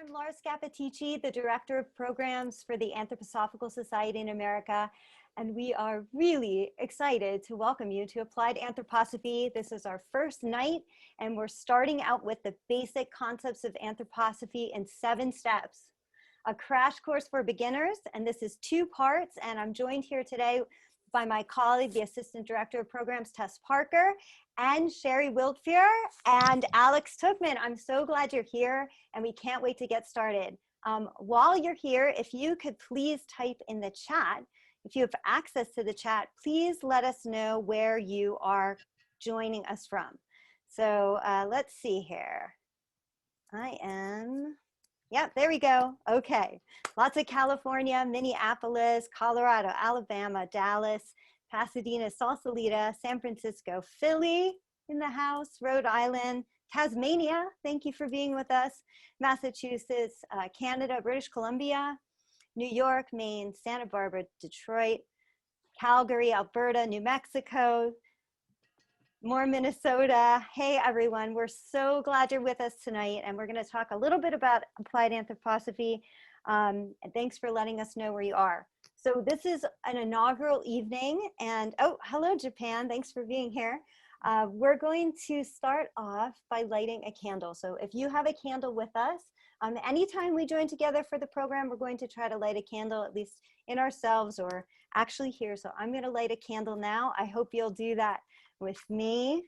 I'm Laura Scappaticci, the Director of Programs for the Anthroposophical Society in America, and we are really excited to welcome you to Applied Anthroposophy. This is our first night, and we're starting out with the basic concepts of anthroposophy in 7 steps. A crash course for beginners, and this is 2 parts, and I'm joined here today by my colleague, the Assistant Director of Programs, Tess Parker, and Sherry Wildfeuer, and Alex Tuchman. I'm so glad you're here, and we can't wait to get started. While you're here, if you could please type in the chat, if you have access to the chat, please let us know where you are joining us from. So let's see here. Yep, there we go. Okay, lots of California, Minneapolis, Colorado, Alabama, Dallas, Pasadena, Sausalito, San Francisco, Philly in the house, Rhode Island, Tasmania, thank you for being with us, Massachusetts, Canada, British Columbia, New York, Maine, Santa Barbara, Detroit, Calgary, Alberta, New Mexico, more Minnesota. Hey everyone, we're so glad you're with us tonight, and we're going to talk a little bit about applied anthroposophy, and thanks for letting us know where you are. So this is an inaugural evening, and oh, hello Japan, thanks for being here. We're going to start off by lighting a candle. So if you have a candle with us, anytime we join together for the program, we're going to try to light a candle, at least in ourselves or actually here. So I'm going to light a candle now. I hope you'll do that with me.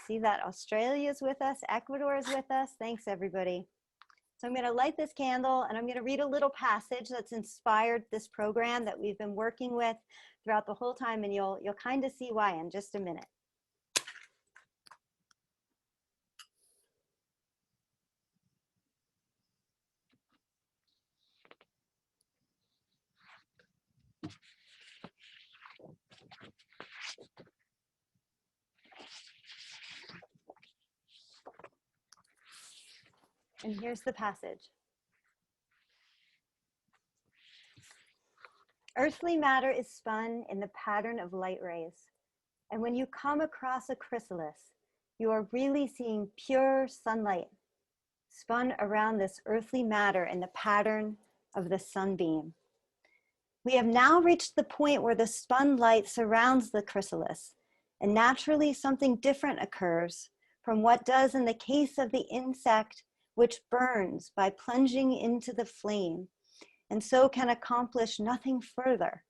See that Australia is with us, Ecuador is with us. Thanks everybody. So I'm going to light this candle, and I'm going to read a little passage that's inspired this program that we've been working with throughout the whole time, and you'll kind of see why in just a minute. And here's the passage. Earthly matter is spun in the pattern of light rays. And when you come across a chrysalis, you are really seeing pure sunlight spun around this earthly matter in the pattern of the sunbeam. We have now reached the point where the spun light surrounds the chrysalis, and naturally something different occurs from what does in the case of the insect, which burns by plunging into the flame, and so can accomplish nothing further.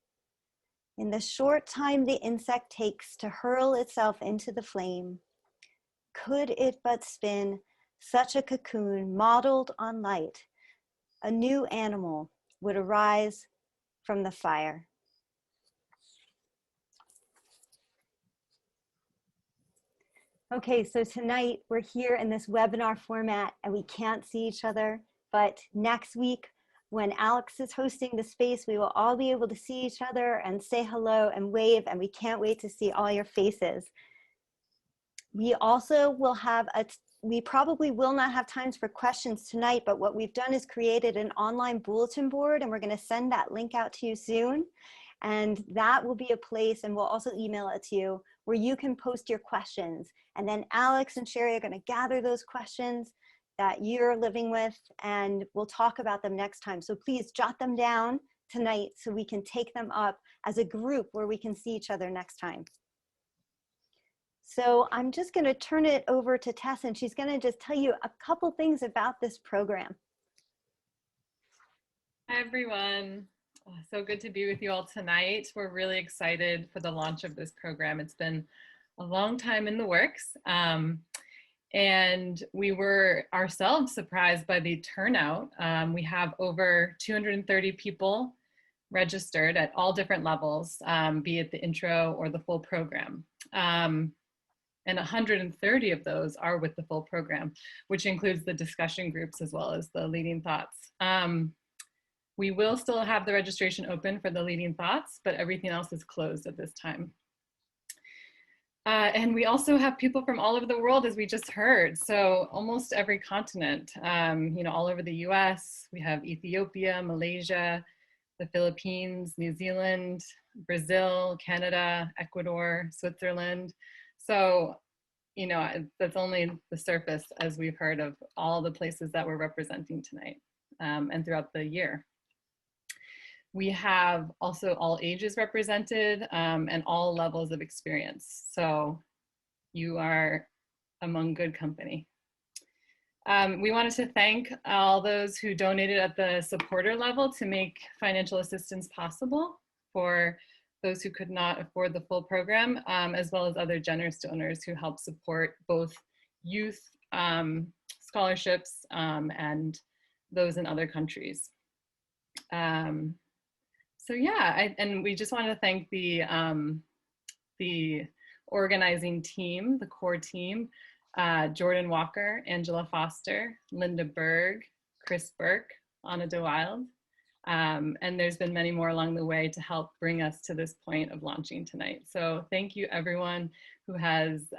In the short time the insect takes to hurl itself into the flame, could it but spin such a cocoon modeled on light, a new animal would arise from the fire. Okay, so tonight we're here in this webinar format and we can't see each other, but next week when Alex is hosting the space, we will all be able to see each other and say hello and wave, and we can't wait to see all your faces. We also will have we probably will not have times for questions tonight, but what we've done is created an online bulletin board, and we're going to send that link out to you soon. And that will be a place, and we'll also email it to you, where you can post your questions. And then Alex and Sherry are going to gather those questions that you're living with, and we'll talk about them next time. So please jot them down tonight so we can take them up as a group where we can see each other next time. So I'm just going to turn it over to Tess, and she's going to just tell you a couple things about this program. Hi, everyone. Oh, so good to be with you all tonight. We're really excited for the launch of this program. It's been a long time in the works, and we were ourselves surprised by the turnout. We have over 230 people registered at all different levels, be it the intro or the full program. And 130 of those are with the full program, which includes the discussion groups as well as the leading thoughts. We will still have the registration open for the leading thoughts, but everything else is closed at this time. And we also have people from all over the world, as we just heard. So almost every continent, all over the US, we have Ethiopia, Malaysia, the Philippines, New Zealand, Brazil, Canada, Ecuador, Switzerland. So you know, that's only the surface, as we've heard, of all the places that we're representing tonight and throughout the year. We have also all ages represented and all levels of experience. So you are among good company. We wanted to thank all those who donated at the supporter level to make financial assistance possible for those who could not afford the full program, as well as other generous donors who help support both youth scholarships and those in other countries. So yeah, and we just want to thank the organizing team, the core team, Jordan Walker, Angela Foster, Linda Berg, Chris Burke, Anna DeWild. And there's been many more along the way to help bring us to this point of launching tonight. So thank you everyone who has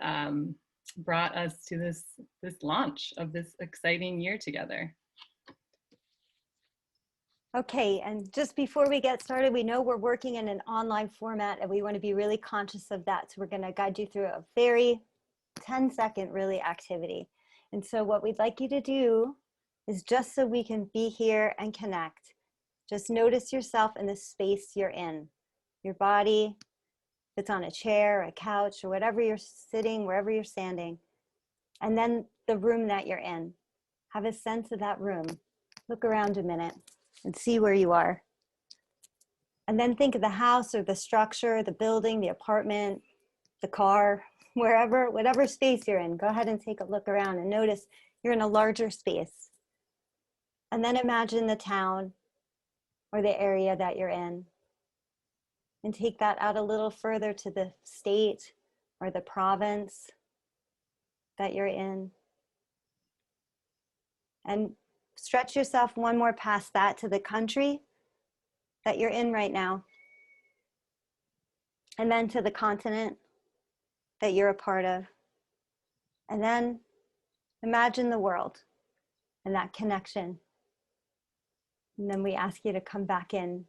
brought us to this launch of this exciting year together. Okay, and just before we get started, we know we're working in an online format and we want to be really conscious of that. So we're going to guide you through a very 10-second really activity. And so what we'd like you to do is, just so we can be here and connect, just notice yourself in the space you're in. Your body, if it's on a chair, a couch, or whatever you're sitting, wherever you're standing. And then the room that you're in. Have a sense of that room. Look around a minute and see where you are. And then think of the house or the structure, the building, the apartment, the car, wherever, whatever space you're in. Go ahead and take a look around and notice you're in a larger space. And then imagine the town or the area that you're in. And take that out a little further to the state or the province that you're in. And stretch yourself one more past that to the country that you're in right now. And then to the continent that you're a part of. And then imagine the world and that connection. And then we ask you to come back in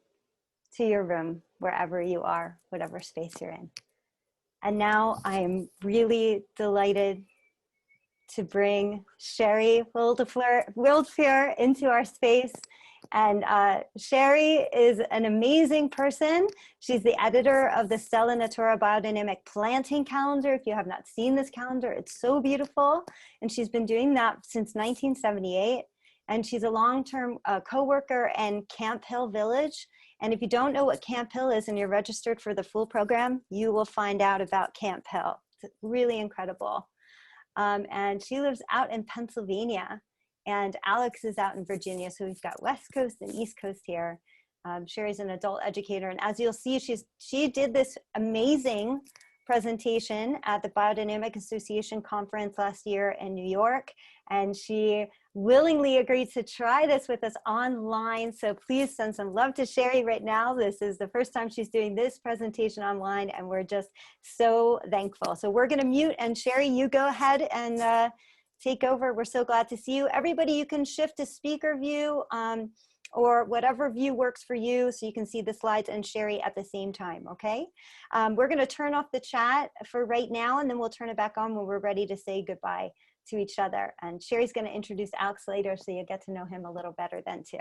to your room, wherever you are, whatever space you're in. And now I am really delighted to bring Sherry Wildfeuer into our space. And Sherry is an amazing person. She's the editor of the Stella Natura Biodynamic Planting Calendar. If you have not seen this calendar, it's so beautiful. And she's been doing that since 1978. And she's a long-term co-worker in Camp Hill Village. And if you don't know what Camp Hill is and you're registered for the full program, you will find out about Camp Hill. It's really incredible. And she lives out in Pennsylvania, and Alex is out in Virginia. So we've got West Coast and East Coast here. Sherry's an adult educator, and as you'll see, she did this amazing presentation at the Biodynamic Association conference last year in New York, and she willingly agreed to try this with us online. So please send some love to Sherry right now. This is the first time she's doing this presentation online, and we're just so thankful. So we're gonna mute, and Sherry, you go ahead and take over. We're so glad to see you. Everybody, you can shift to speaker view or whatever view works for you, so you can see the slides and Sherry at the same time, okay? We're gonna turn off the chat for right now, and then we'll turn it back on when we're ready to say goodbye to each other. And Sherry's gonna introduce Alex later, so you get to know him a little better then too.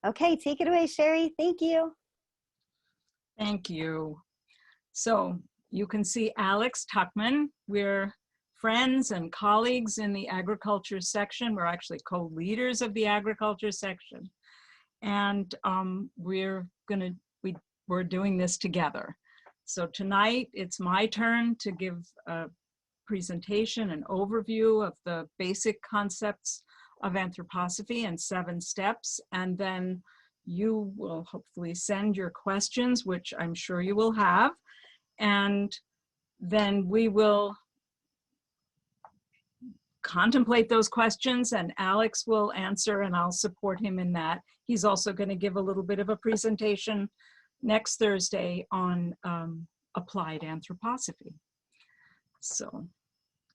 Okay, take it away, Sherry. Thank you. Thank you. So you can see Alex Tuchman. We're friends and colleagues in the agriculture section. We're actually co-leaders of the agriculture section. And we're doing this together. So tonight it's my turn to give a presentation, an overview of the basic concepts of anthroposophy and 7 steps. And then you will hopefully send your questions, which I'm sure you will have. And then we will contemplate those questions, and Alex will answer, and I'll support him in that. He's also going to give a little bit of a presentation next Thursday on applied anthroposophy. So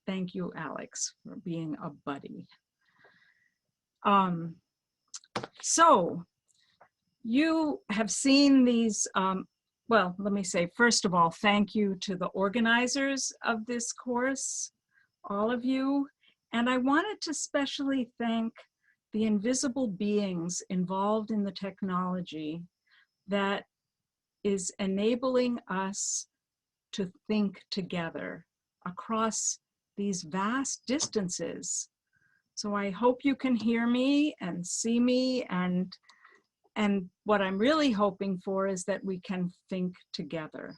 thank you, Alex, for being a buddy. So you have seen these, well, let me say, first of all, thank you to the organizers of this course. all of you. And I wanted to specially thank the invisible beings involved in the technology that is enabling us to think together across these vast distances. So I hope you can hear me and see me, and what I'm really hoping for is that we can think together.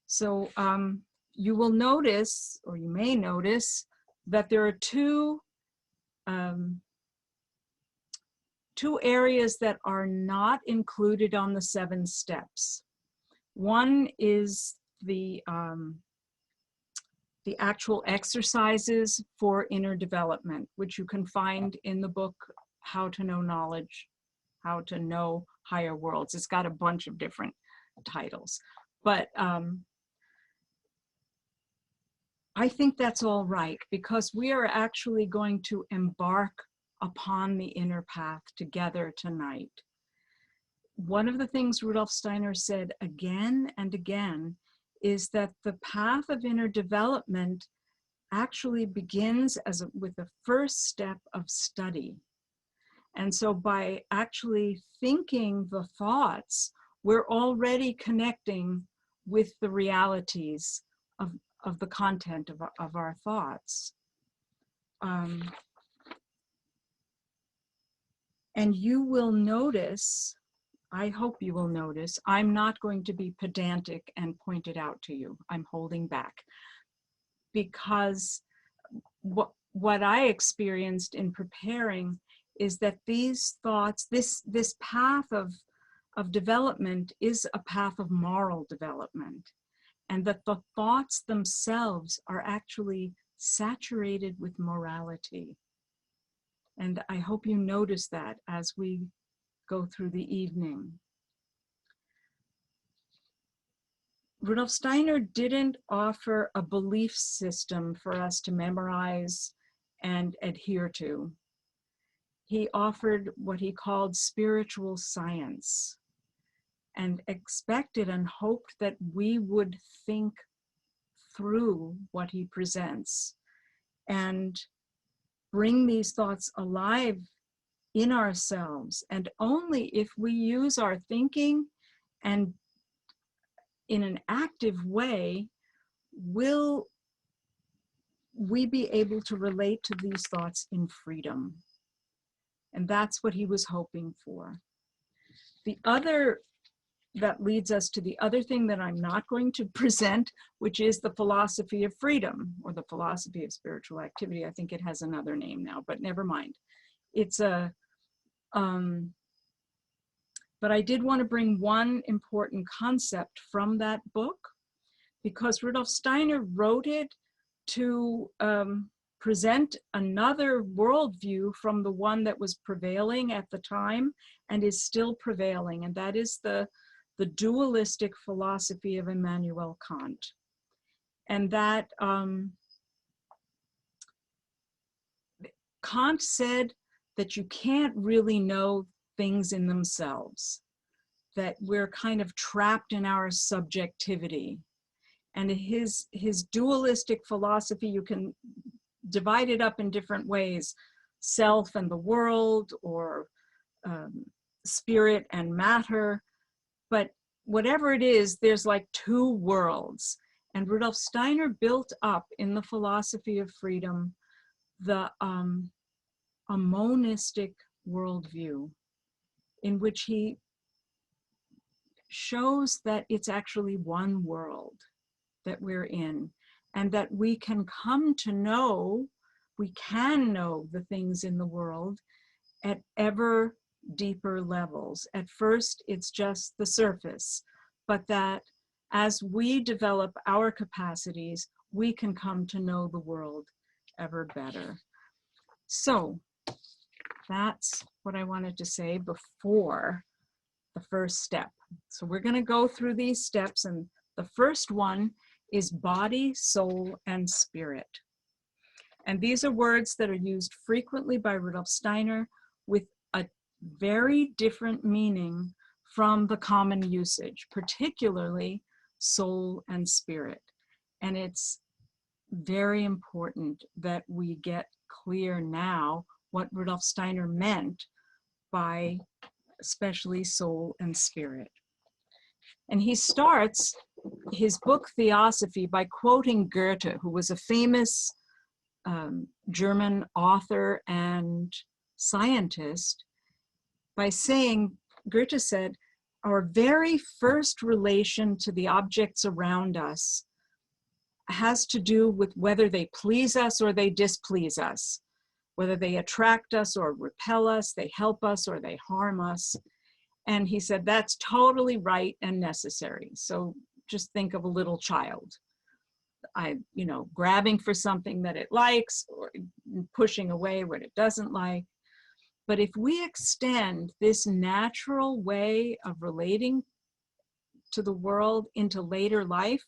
So you will notice, or you may notice, that there are two areas that are not included on the 7 steps. One is the actual exercises for inner development, which you can find in the book, How to Know Knowledge, How to Know Higher Worlds. It's got a bunch of different titles, but I think that's all right, because we are actually going to embark upon the inner path together tonight. One of the things Rudolf Steiner said again and again is that the path of inner development actually begins with the first step of study. And so by actually thinking the thoughts, we're already connecting with the realities of the content of our thoughts. And you will notice, I hope you will notice, I'm not going to be pedantic and point it out to you. I'm holding back, because what I experienced in preparing is that these thoughts, this path of development is a path of moral development, and that the thoughts themselves are actually saturated with morality. And I hope you notice that as we go through the evening. Rudolf Steiner didn't offer a belief system for us to memorize and adhere to. He offered what he called spiritual science, and expected and hoped that we would think through what he presents and bring these thoughts alive in ourselves. And only if we use our thinking and in an active way will we be able to relate to these thoughts in freedom. And that's what he was hoping for. The other, that leads us to the other thing that I'm not going to present, which is the philosophy of freedom, or the philosophy of spiritual activity. I think it has another name now, but never mind. It's a, but I did want to bring one important concept from that book, because Rudolf Steiner wrote it to present another worldview from the one that was prevailing at the time and is still prevailing, and that is the dualistic philosophy of Immanuel Kant. And that Kant said that you can't really know things in themselves, that we're kind of trapped in our subjectivity. And his dualistic philosophy, you can divide it up in different ways: self and the world, or spirit and matter. But whatever it is, there's like 2 worlds. And Rudolf Steiner built up in the philosophy of freedom a monistic worldview, in which he shows that it's actually one world that we're in, and that we can come to know, we can know the things in the world at ever deeper levels. At first, it's just the surface, but that as we develop our capacities, we can come to know the world ever better. So that's what I wanted to say before the first step. So we're going to go through these steps, and the first one is body, soul, and spirit. And these are words that are used frequently by Rudolf Steiner with a very different meaning from the common usage, particularly soul and spirit. And it's very important that we get clear now what Rudolf Steiner meant by especially soul and spirit. And he starts his book Theosophy by quoting Goethe, who was a famous German author and scientist, by saying, Goethe said, our very first relation to the objects around us has to do with whether they please us or they displease us, whether they attract us or repel us, they help us or they harm us. And he said, that's totally right and necessary. So just think of a little child. Grabbing for something that it likes or pushing away what it doesn't like. But if we extend this natural way of relating to the world into later life,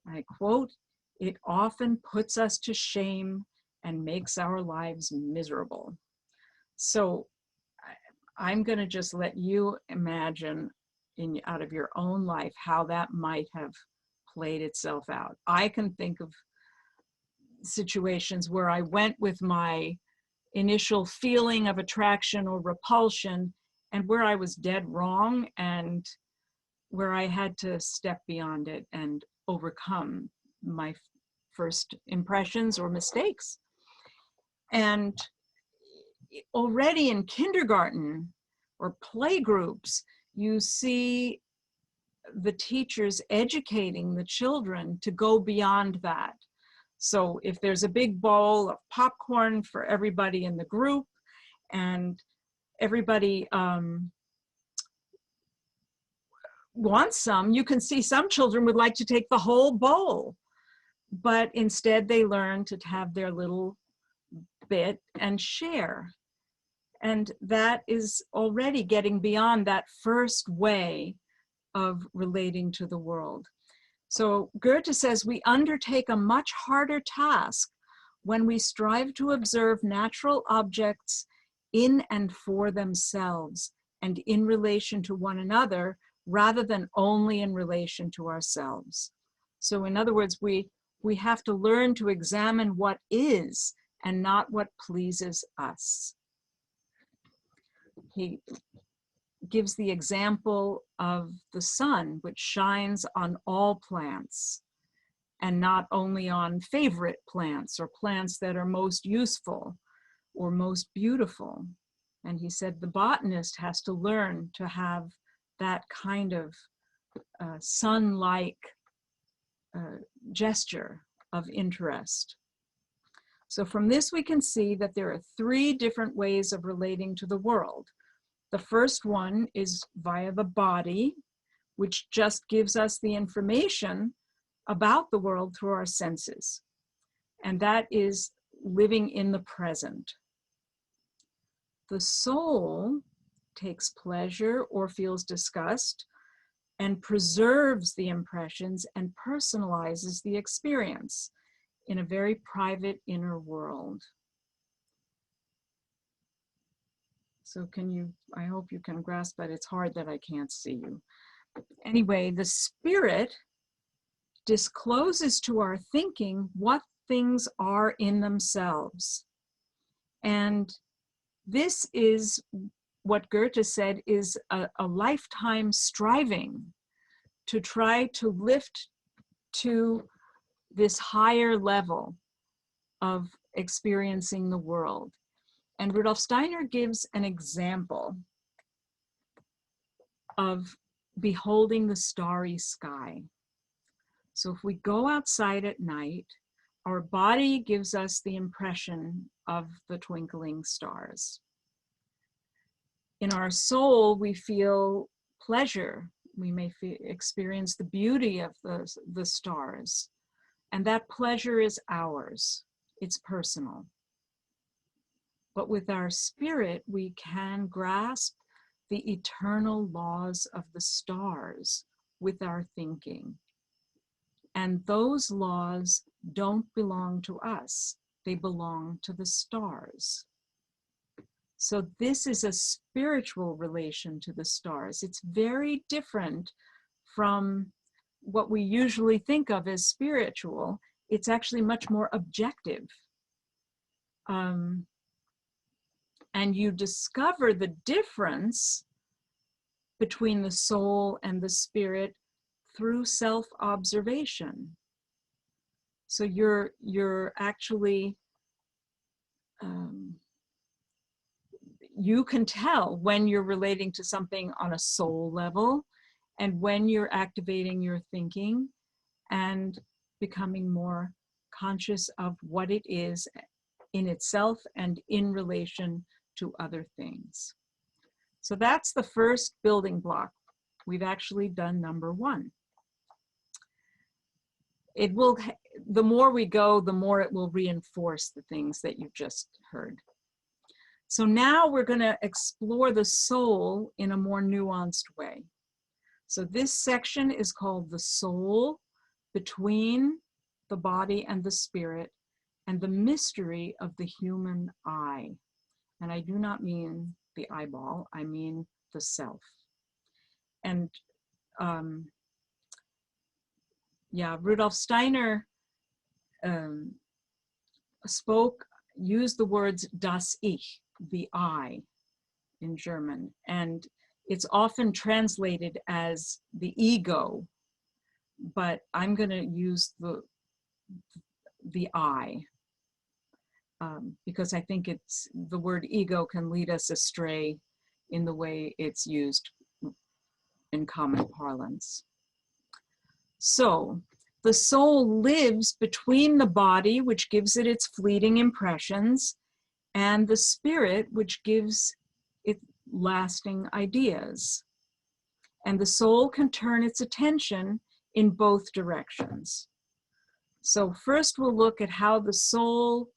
I quote, it often puts us to shame and makes our lives miserable. So I'm going to just let you imagine out of your own life how that might have played itself out. I can think of situations where I went with my initial feeling of attraction or repulsion and where I was dead wrong and where I had to step beyond it and overcome my first impressions or mistakes. And already in kindergarten or play groups, you see the teachers educating the children to go beyond that. So if there's a big bowl of popcorn for everybody in the group and everybody wants some, you can see some children would like to take the whole bowl, but instead they learn to have their little bit and share. And that is already getting beyond that first way of relating to the world. So Goethe says we undertake a much harder task when we strive to observe natural objects in and for themselves and in relation to one another rather than only in relation to ourselves. So in other words, we have to learn to examine what is and not what pleases us. He gives the example of the sun, which shines on all plants and not only on favorite plants or plants that are most useful or most beautiful. And he said the botanist has to learn to have that kind of sun-like gesture of interest. So from this we can see that there are three different ways of relating to the world. The first one is via the body, which just gives us the information about the world through our senses. And that is living in the present. The soul takes pleasure or feels disgust and preserves the impressions and personalizes the experience in a very private inner world. So I hope you can grasp that. It's hard that I can't see you. Anyway, the spirit discloses to our thinking what things are in themselves. And this is what Goethe said is a lifetime striving to try to lift to this higher level of experiencing the world. And Rudolf Steiner gives an example of beholding the starry sky. So if we go outside at night, our body gives us the impression of the twinkling stars. In our soul, we feel pleasure. We may experience the beauty of the stars. And that pleasure is ours. It's personal. But with our spirit, we can grasp the eternal laws of the stars with our thinking. And those laws don't belong to us. They belong to the stars. So this is a spiritual relation to the stars. It's very different from what we usually think of as spiritual. it's actually much more objective. And you discover the difference between the soul and the spirit through self-observation. So you're actually, you can tell when you're relating to something on a soul level and when you're activating your thinking and becoming more conscious of what it is in itself and in relation to other things. So that's the first building block. We've actually done number one. It will, the more we go, the more it will reinforce the things that you just heard. So now we're going to explore the soul in a more nuanced way. So this section is called the soul between the body and the spirit and the mystery of the human eye. And I do not mean the eyeball, I mean the self. And yeah, Rudolf Steiner used the words das Ich, the I, in German. And it's often translated as the ego, but I'm going to use the I, because I think it's, the word ego can lead us astray in the way it's used in common parlance. So the soul lives between the body, which gives it its fleeting impressions, and the spirit, which gives it lasting ideas. And the soul can turn its attention in both directions. So first we'll look at how the soul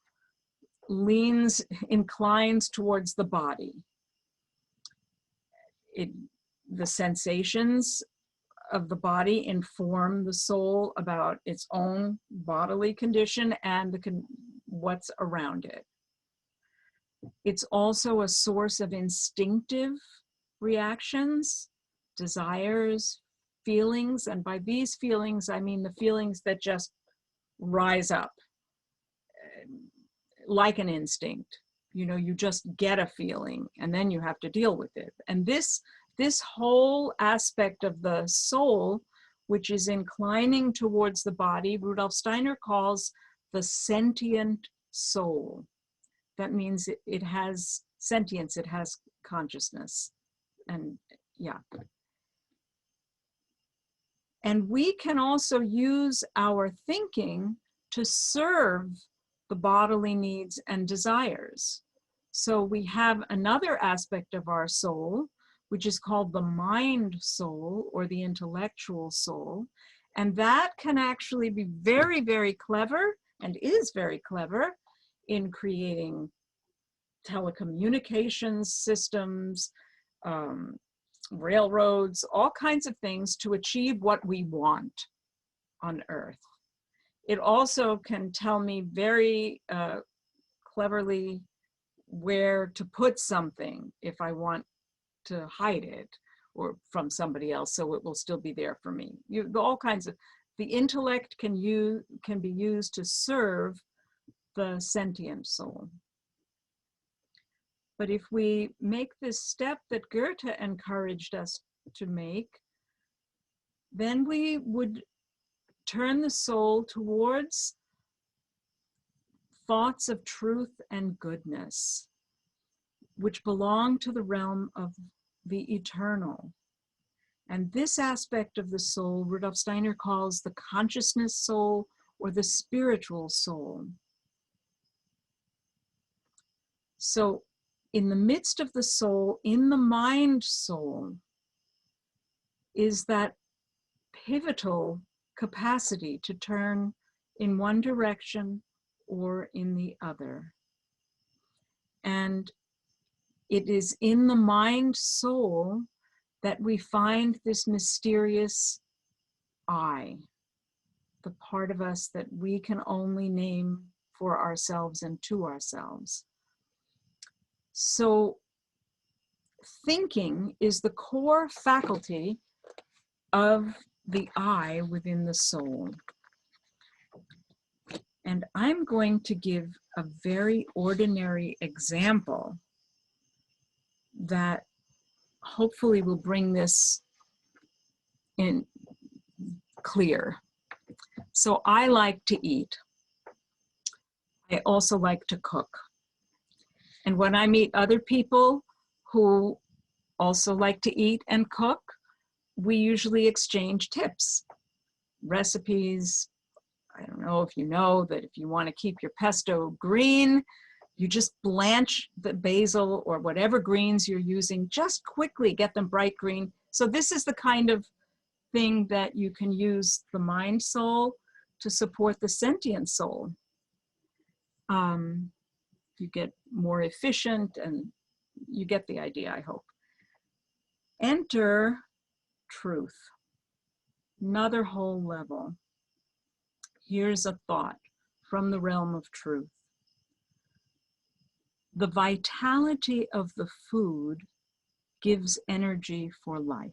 inclines towards the body. The sensations of the body inform the soul about its own bodily condition and what's around it. It's also a source of instinctive reactions, desires, feelings, and by these feelings, I mean the feelings that just rise up like an instinct. You know, you just get a feeling and then you have to deal with it. And this whole aspect of the soul, which is inclining towards the body, Rudolf Steiner calls the sentient soul. That means it has sentience, it has consciousness, and yeah. And we can also use our thinking to serve the bodily needs and desires. So we have another aspect of our soul, which is called the mind soul or the intellectual soul. And that can actually be very, very clever and is very clever in creating telecommunications systems, railroads, all kinds of things to achieve what we want on Earth. It also can tell me very cleverly where to put something if I want to hide it or from somebody else, so it will still be there for me. All kinds of, the intellect can be used to serve the sentient soul. But if we make this step that Goethe encouraged us to make, then we would turn the soul towards thoughts of truth and goodness, which belong to the realm of the eternal. And this aspect of the soul, Rudolf Steiner calls the consciousness soul or the spiritual soul. So in the midst of the soul, in the mind soul, is that pivotal capacity to turn in one direction or in the other. And it is in the mind soul that we find this mysterious I, the part of us that we can only name for ourselves and to ourselves. So thinking is the core faculty of the I within the soul. And I'm going to give a very ordinary example that hopefully will bring this in clear. So I like to eat. I also like to cook. And when I meet other people who also like to eat and cook, we usually exchange tips, recipes. I don't know if you know that if you want to keep your pesto green, you just blanch the basil or whatever greens you're using, just quickly get them bright green. So this is the kind of thing that you can use the mind soul to support the sentient soul. You get more efficient, and you get the idea, I hope. Enter truth, another whole level. Here's a thought from the realm of truth. The vitality of the food gives energy for life.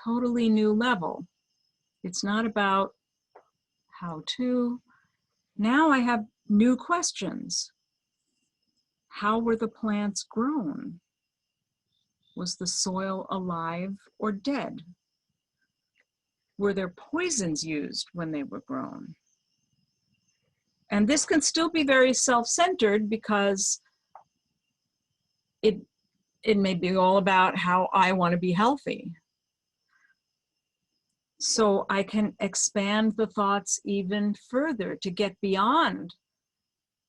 Totally new level. It's not about how to. Now I have new questions. How were the plants grown? Was the soil alive or dead? Were there poisons used when they were grown? And this can still be very self-centered because it may be all about how I want to be healthy. So I can expand the thoughts even further to get beyond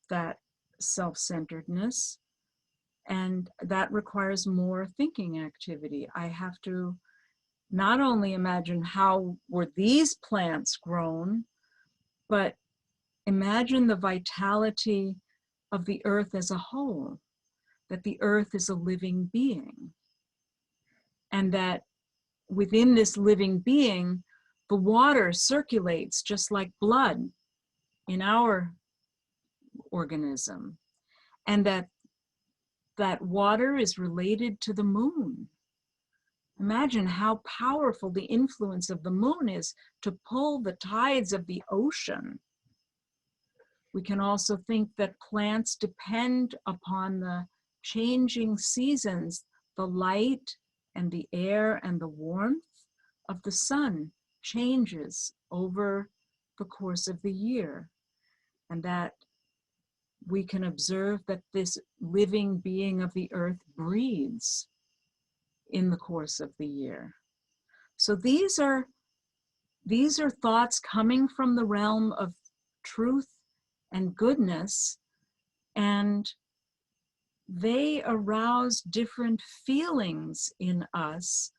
that self-centeredness. And that requires more thinking activity. I have to not only imagine how were these plants grown, but imagine the vitality of the earth as a whole, that the earth is a living being, and that within this living being, the water circulates just like blood in our organism, and that water is related to the moon. Imagine how powerful the influence of the moon is to pull the tides of the ocean. We can also think that plants depend upon the changing seasons, the light and the air and the warmth of the sun changes over the course of the year, and that we can observe that this living being of the earth breathes in the course of the year. So these are thoughts coming from the realm of truth and goodness, and they arouse different feelings in us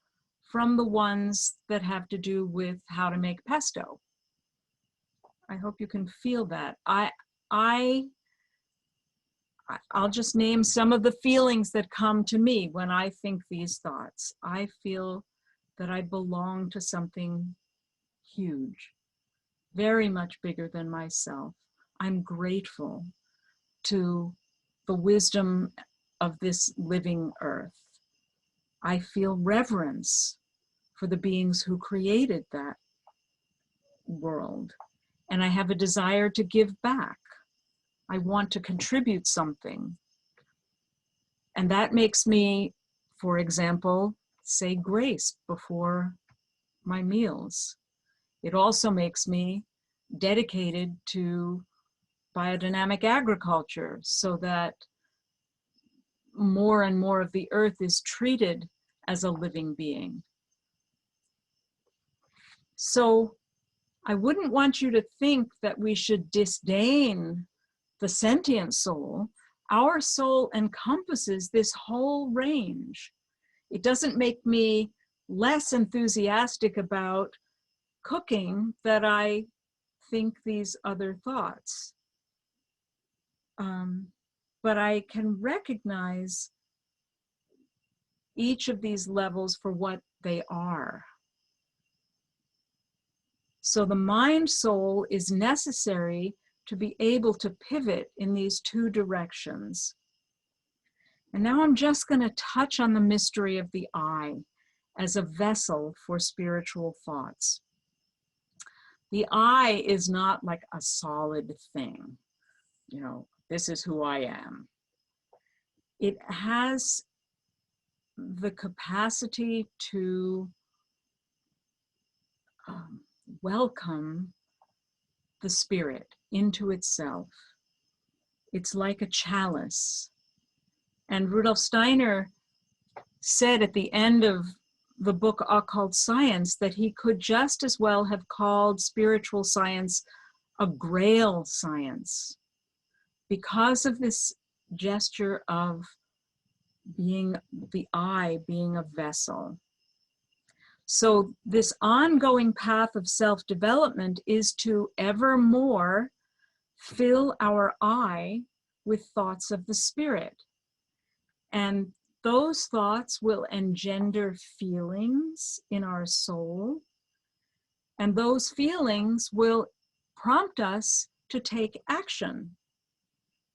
from the ones that have to do with how to make pesto. I hope you can feel that. I'll just name some of the feelings that come to me when I think these thoughts. I feel that I belong to something huge, very much bigger than myself. I'm grateful to the wisdom of this living earth. I feel reverence for the beings who created that world, and I have a desire to give back. I want to contribute something. And that makes me, for example, say grace before my meals. It also makes me dedicated to biodynamic agriculture so that more and more of the earth is treated as a living being. So I wouldn't want you to think that we should disdain the sentient soul. Our soul encompasses this whole range. It doesn't make me less enthusiastic about cooking that I think these other thoughts. But I can recognize each of these levels for what they are. So the mind soul is necessary to be able to pivot in these two directions. And now I'm just going to touch on the mystery of the I as a vessel for spiritual thoughts. The I is not like a solid thing. You know, this is who I am. It has the capacity to welcome the spirit into itself. It's like a chalice. And Rudolf Steiner said at the end of the book Occult Science that he could just as well have called spiritual science a grail science, because of this gesture of being the I, being a vessel. So this ongoing path of self-development is to evermore fill our I with thoughts of the spirit. And those thoughts will engender feelings in our soul. And those feelings will prompt us to take action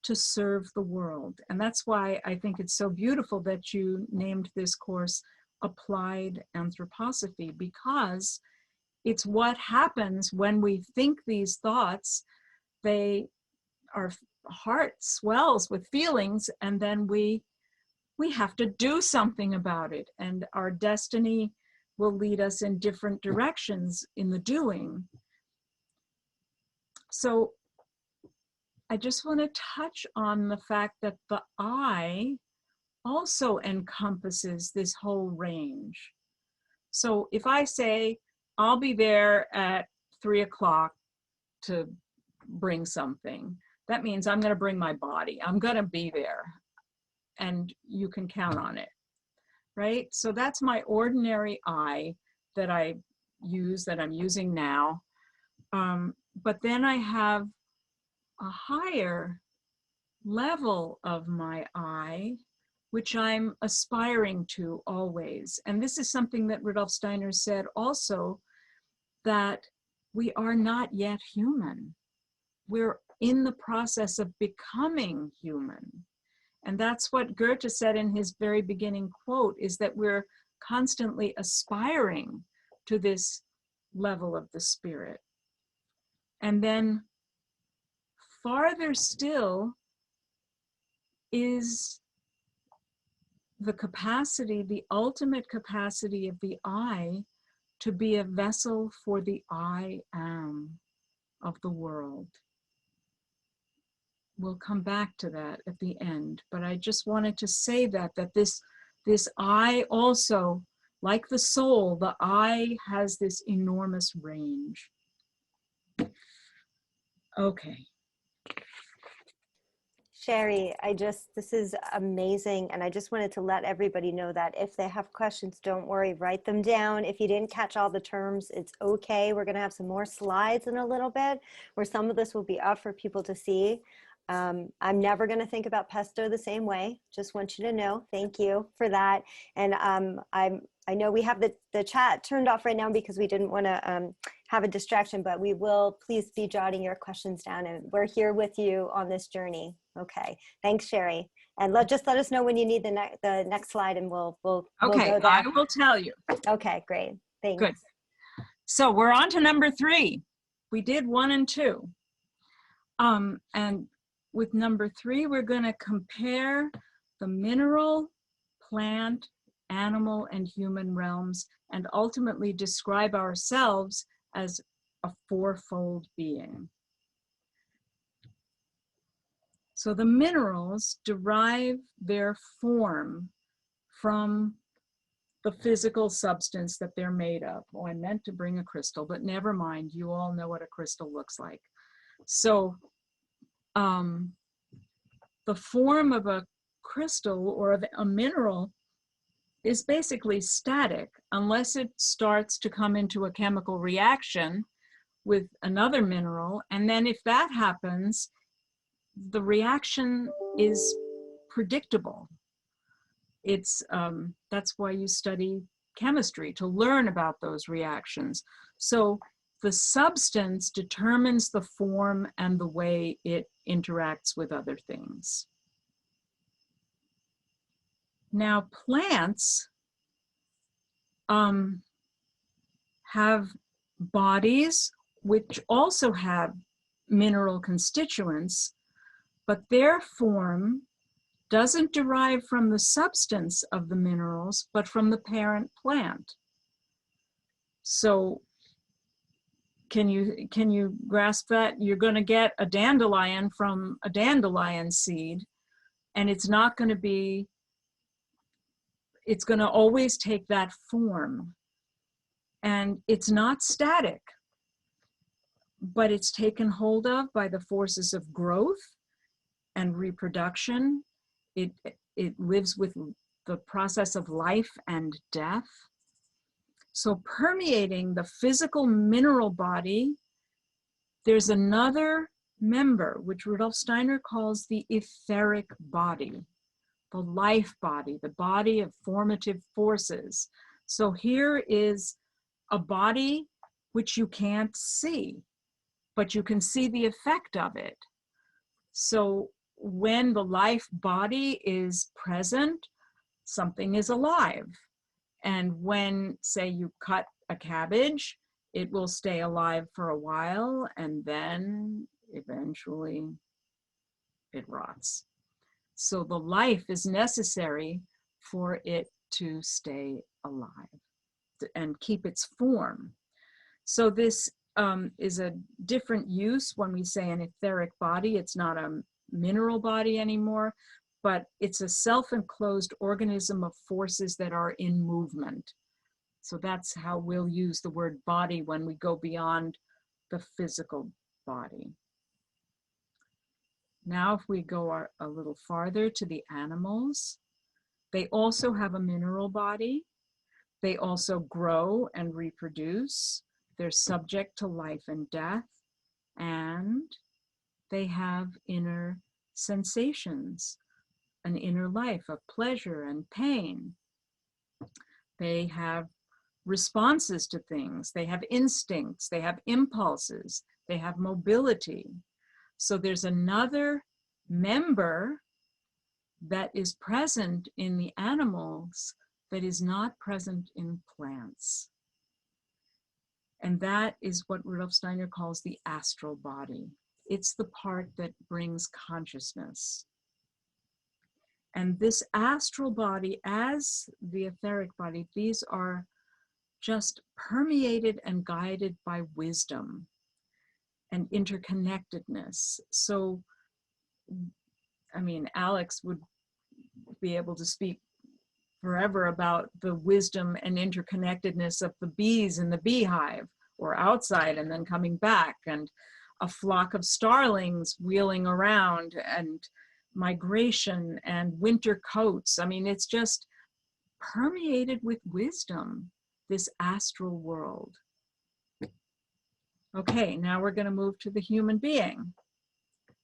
to serve the world. And that's why I think it's so beautiful that you named this course Applied Anthroposophy, because it's what happens when we think these thoughts. Our heart swells with feelings, and then we have to do something about it, and our destiny will lead us in different directions in the doing. So I just want to touch on the fact that the I also encompasses this whole range. So if I say, I'll be there at 3 o'clock to bring something, that means I'm going to bring my body. I'm going to be there, and you can count on it, right? So that's my ordinary I that I use, that I'm using now. But then I have a higher level of my I, which I'm aspiring to always. And this is something that Rudolf Steiner said also, that we are not yet human. We're in the process of becoming human. And that's what Goethe said in his very beginning quote, is that we're constantly aspiring to this level of the spirit. And then farther still is the capacity, the ultimate capacity of the I to be a vessel for the I am of the world. We'll come back to that at the end, but I just wanted to say that this I also, like the soul, the I has this enormous range. Okay. Sherry, this is amazing. And I just wanted to let everybody know that if they have questions, don't worry, write them down. If you didn't catch all the terms, it's okay. We're gonna have some more slides in a little bit where some of this will be up for people to see. I'm never gonna think about pesto the same way. Just want you to know, thank you for that. And I know we have the chat turned off right now because we didn't wanna have a distraction, but we will please be jotting your questions down, and we're here with you on this journey. Okay, thanks, Sherry. And just let us know when you need the next slide, and we'll Okay, go there. I will tell you. Okay, great, thanks. Good. So we're on to number 3. We did 1 and 2. And with number 3, we're going to compare the mineral, plant, animal, and human realms, and ultimately describe ourselves as a fourfold being. So the minerals derive their form from the physical substance that they're made of. Oh, I meant to bring a crystal, but never mind. You all know what a crystal looks like. So the form of a crystal or of a mineral is basically static unless it starts to come into a chemical reaction with another mineral. And then if that happens, the reaction is predictable. It's that's why you study chemistry, to learn about those reactions. So the substance determines the form and the way it interacts with other things. Now, plants have bodies which also have mineral constituents, but their form doesn't derive from the substance of the minerals, but from the parent plant. So can you grasp that? You're going to get a dandelion from a dandelion seed, and it's not going to be, it's going to always take that form. And it's not static, but it's taken hold of by the forces of growth and reproduction. It lives with the process of life and death. So permeating the physical mineral body, there's another member, which Rudolf Steiner calls the etheric body, the life body, the body of formative forces. So here is a body which you can't see, but you can see the effect of it. So when the life body is present, something is alive. And when, say, you cut a cabbage, it will stay alive for a while, and then eventually it rots. So the life is necessary for it to stay alive and keep its form. So this is a different use when we say an etheric body. It's not a mineral body anymore, but it's a self-enclosed organism of forces that are in movement. So that's how we'll use the word body when we go beyond the physical body. Now, if we go a little farther to the animals, they also have a mineral body. They also grow and reproduce. They're subject to life and death, and they have inner sensations, an inner life of pleasure and pain. They have responses to things. They have instincts. They have impulses. They have mobility. So there's another member that is present in the animals that is not present in plants. And that is what Rudolf Steiner calls the astral body. It's the part that brings consciousness. And this astral body, as the etheric body, these are just permeated and guided by wisdom and interconnectedness. So, I mean, Alex would be able to speak forever about the wisdom and interconnectedness of the bees in the beehive, or outside and then coming back, and a flock of starlings wheeling around, and migration and winter coats. I mean, it's just permeated with wisdom, this astral world. Okay, now we're going to move to the human being.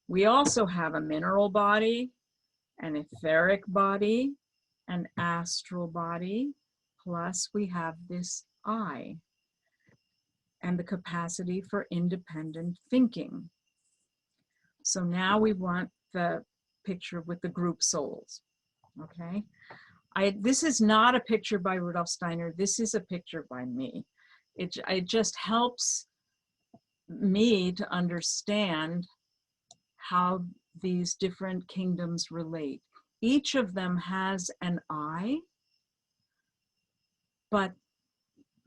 We also have a mineral body, an etheric body, an astral body, plus we have this I and the capacity for independent thinking. So now we want the picture with the group souls, okay? This is not a picture by Rudolf Steiner. This is a picture by me. It just helps me to understand how these different kingdoms relate. Each of them has an I, but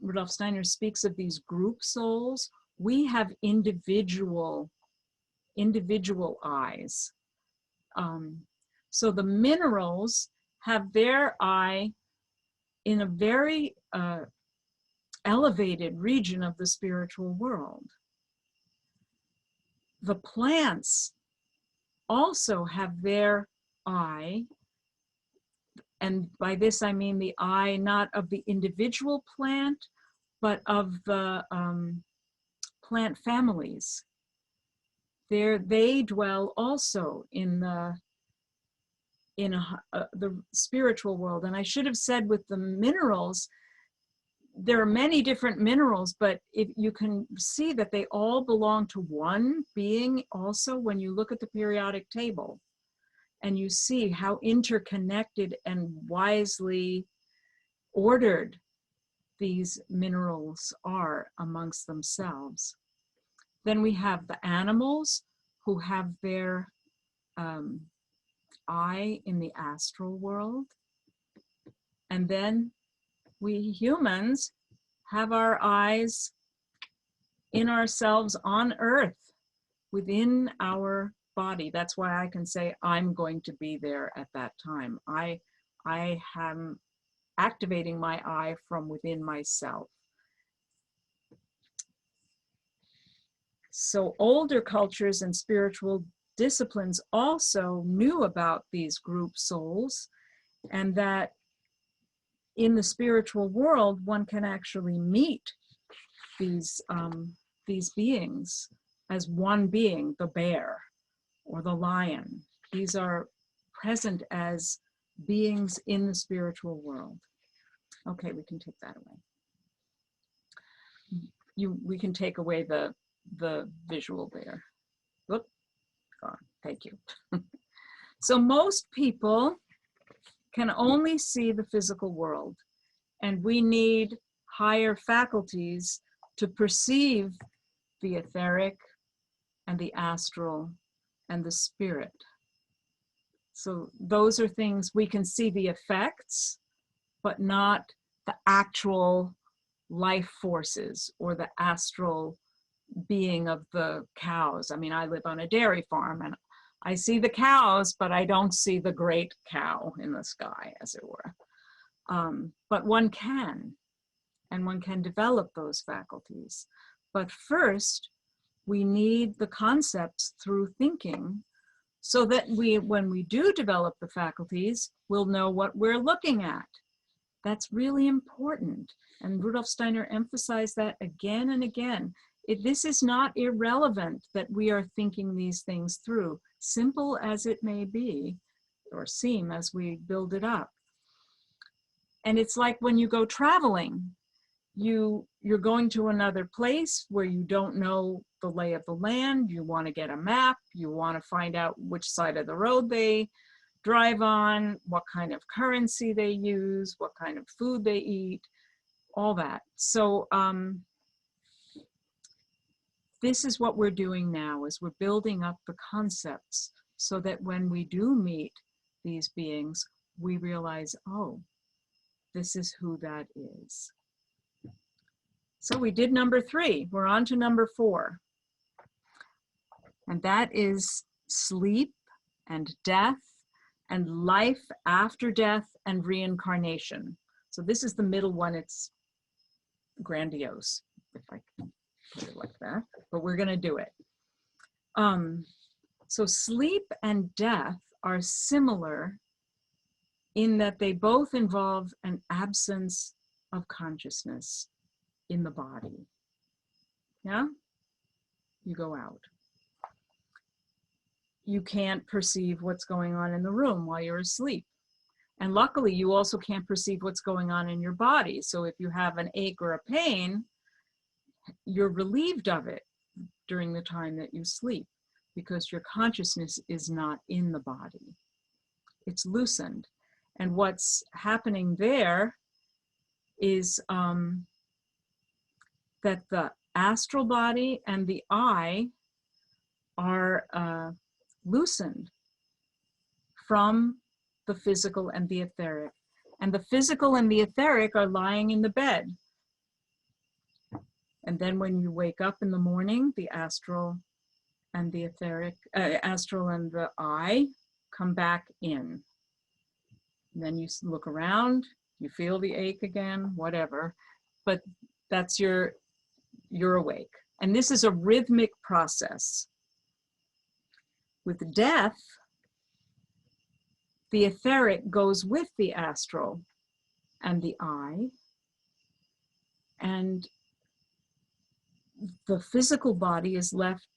Rudolf Steiner speaks of these group souls. We have individual eyes. So the minerals have their I in a very elevated region of the spiritual world. The plants also have their I, and by this I mean the I not of the individual plant, but of the plant families. They dwell also in the spiritual world. And I should have said with the minerals, there are many different minerals, but if you can see that they all belong to one being also when you look at the periodic table, and you see how interconnected and wisely ordered these minerals are amongst themselves. Then we have the animals who have their eye in the astral world. And then we humans have our eyes in ourselves on earth, within our body. That's why I can say I'm going to be there at that time. I am activating my eye from within myself. So older cultures and spiritual disciplines also knew about these group souls, and that in the spiritual world, one can actually meet these beings as one being, the bear or the lion. These are present as beings in the spiritual world. Okay, we can take that away. We can take away the visual there. Whoop, gone. Thank you. So most people can only see the physical world, and we need higher faculties to perceive the etheric and the astral and the spirit. So those are things we can see the effects, but not the actual life forces or the astral being of the cows. I mean, I live on a dairy farm and I see the cows, but I don't see the great cow in the sky, as it were. But one can, and one can develop those faculties. But first, we need the concepts through thinking, so that when we do develop the faculties, we'll know what we're looking at. That's really important. And Rudolf Steiner emphasized that again and again. This is not irrelevant that we are thinking these things through, simple as it may be, or seem as we build it up. And it's like when you go traveling, you're going to another place where you don't know the lay of the land. You want to get a map. You want to find out which side of the road they drive on, what kind of currency they use, what kind of food they eat, all that. So this is what we're doing now, is we're building up the concepts so that when we do meet these beings, we realize, oh, this is who that is. So we did number 3. We're on to number 4. And that is sleep and death and life after death and reincarnation. So this is the middle one. It's grandiose, if I can put it like that, but we're going to do it. So sleep and death are similar in that they both involve an absence of consciousness in the body. Yeah? You go out. You can't perceive what's going on in the room while you're asleep. And luckily, you also can't perceive what's going on in your body. So if you have an ache or a pain, you're relieved of it during the time that you sleep, because your consciousness is not in the body. It's loosened. And what's happening there is that the astral body and the eye are loosened from the physical and the etheric. And the physical and the etheric are lying in the bed. And then when you wake up in the morning, the astral and the etheric, astral and the eye come back in. And then you look around, you feel the ache again, whatever, but that's you're awake. And this is a rhythmic process. With death, the etheric goes with the astral and the eye, and the physical body is left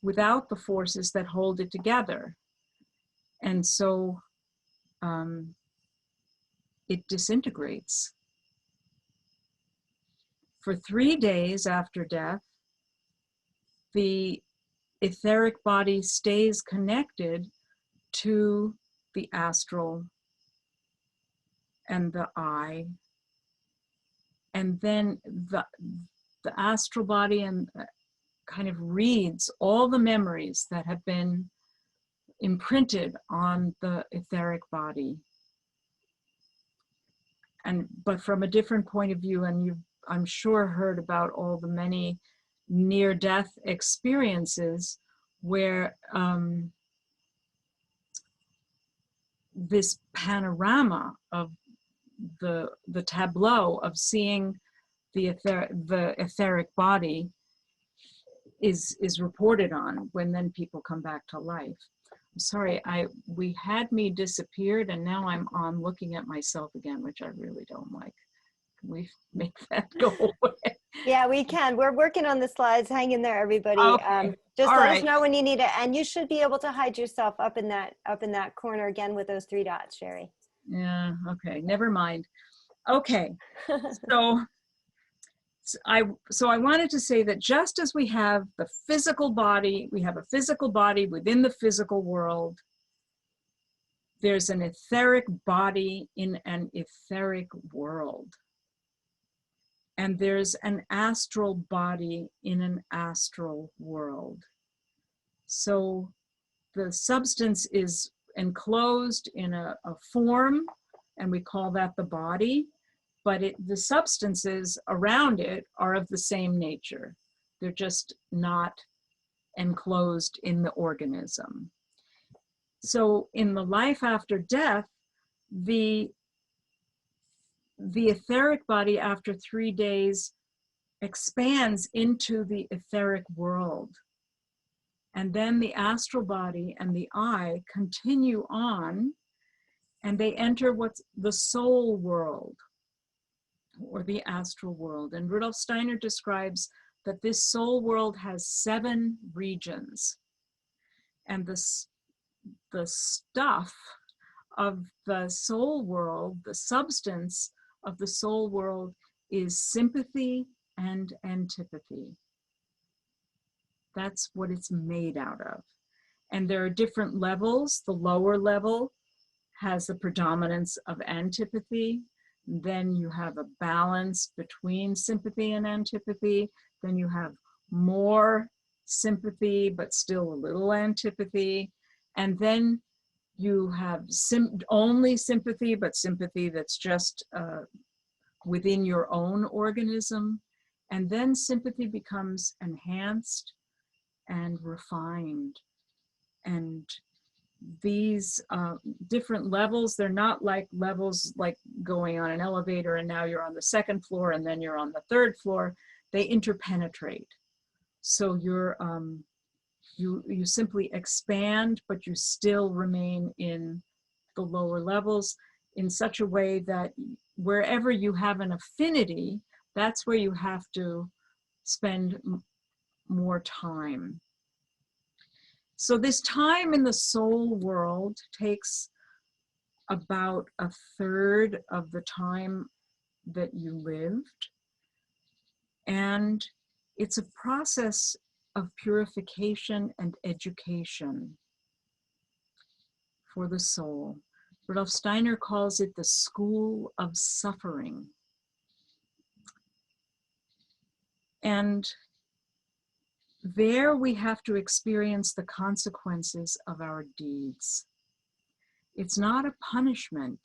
without the forces that hold it together. And so it disintegrates. For 3 days after death, the etheric body stays connected to the astral and the eye. And then the astral body and kind of reads all the memories that have been imprinted on the etheric body. But from a different point of view, and you've, I'm sure, heard about all the many near-death experiences where this panorama of the tableau of seeing the etheric body is reported on when then people come back to life. I'm sorry, we had me disappeared and now I'm on looking at myself again, which I really don't like. Can we make that go away? Yeah, we can. We're working on the slides. Hang in there, everybody. Okay. Just All let right. us know when you need it, and you should be able to hide yourself up in that corner again with those 3 dots, Sherry. Yeah. Okay. Never mind. Okay. So I wanted to say that just as we have the physical body, we have a physical body within the physical world, there's an etheric body in an etheric world. And there's an astral body in an astral world. So the substance is enclosed in a form, and we call that the body. But the substances around it are of the same nature. They're just not enclosed in the organism. So in the life after death, the etheric body after 3 days expands into the etheric world. And then the astral body and the I continue on, and they enter what's the soul world, or the astral world. And Rudolf Steiner describes that this soul world has 7 regions. And the stuff of the soul world, the substance of the soul world, is sympathy and antipathy. That's what it's made out of. And there are different levels. The lower level has the predominance of antipathy. Then you have a balance between sympathy and antipathy. Then you have more sympathy, but still a little antipathy. And then you have only sympathy, but sympathy that's just within your own organism. And then sympathy becomes enhanced and refined. And these different levels, they're not like levels like going on an elevator and now you're on the 2nd floor and then you're on the 3rd floor. They interpenetrate. So you're you simply expand, but you still remain in the lower levels in such a way that wherever you have an affinity, that's where you have to spend more time. So this time in the soul world takes about 1/3 of the time that you lived. And it's a process of purification and education for the soul. Rudolf Steiner calls it the school of suffering. And there we have to experience the consequences of our deeds. It's not a punishment.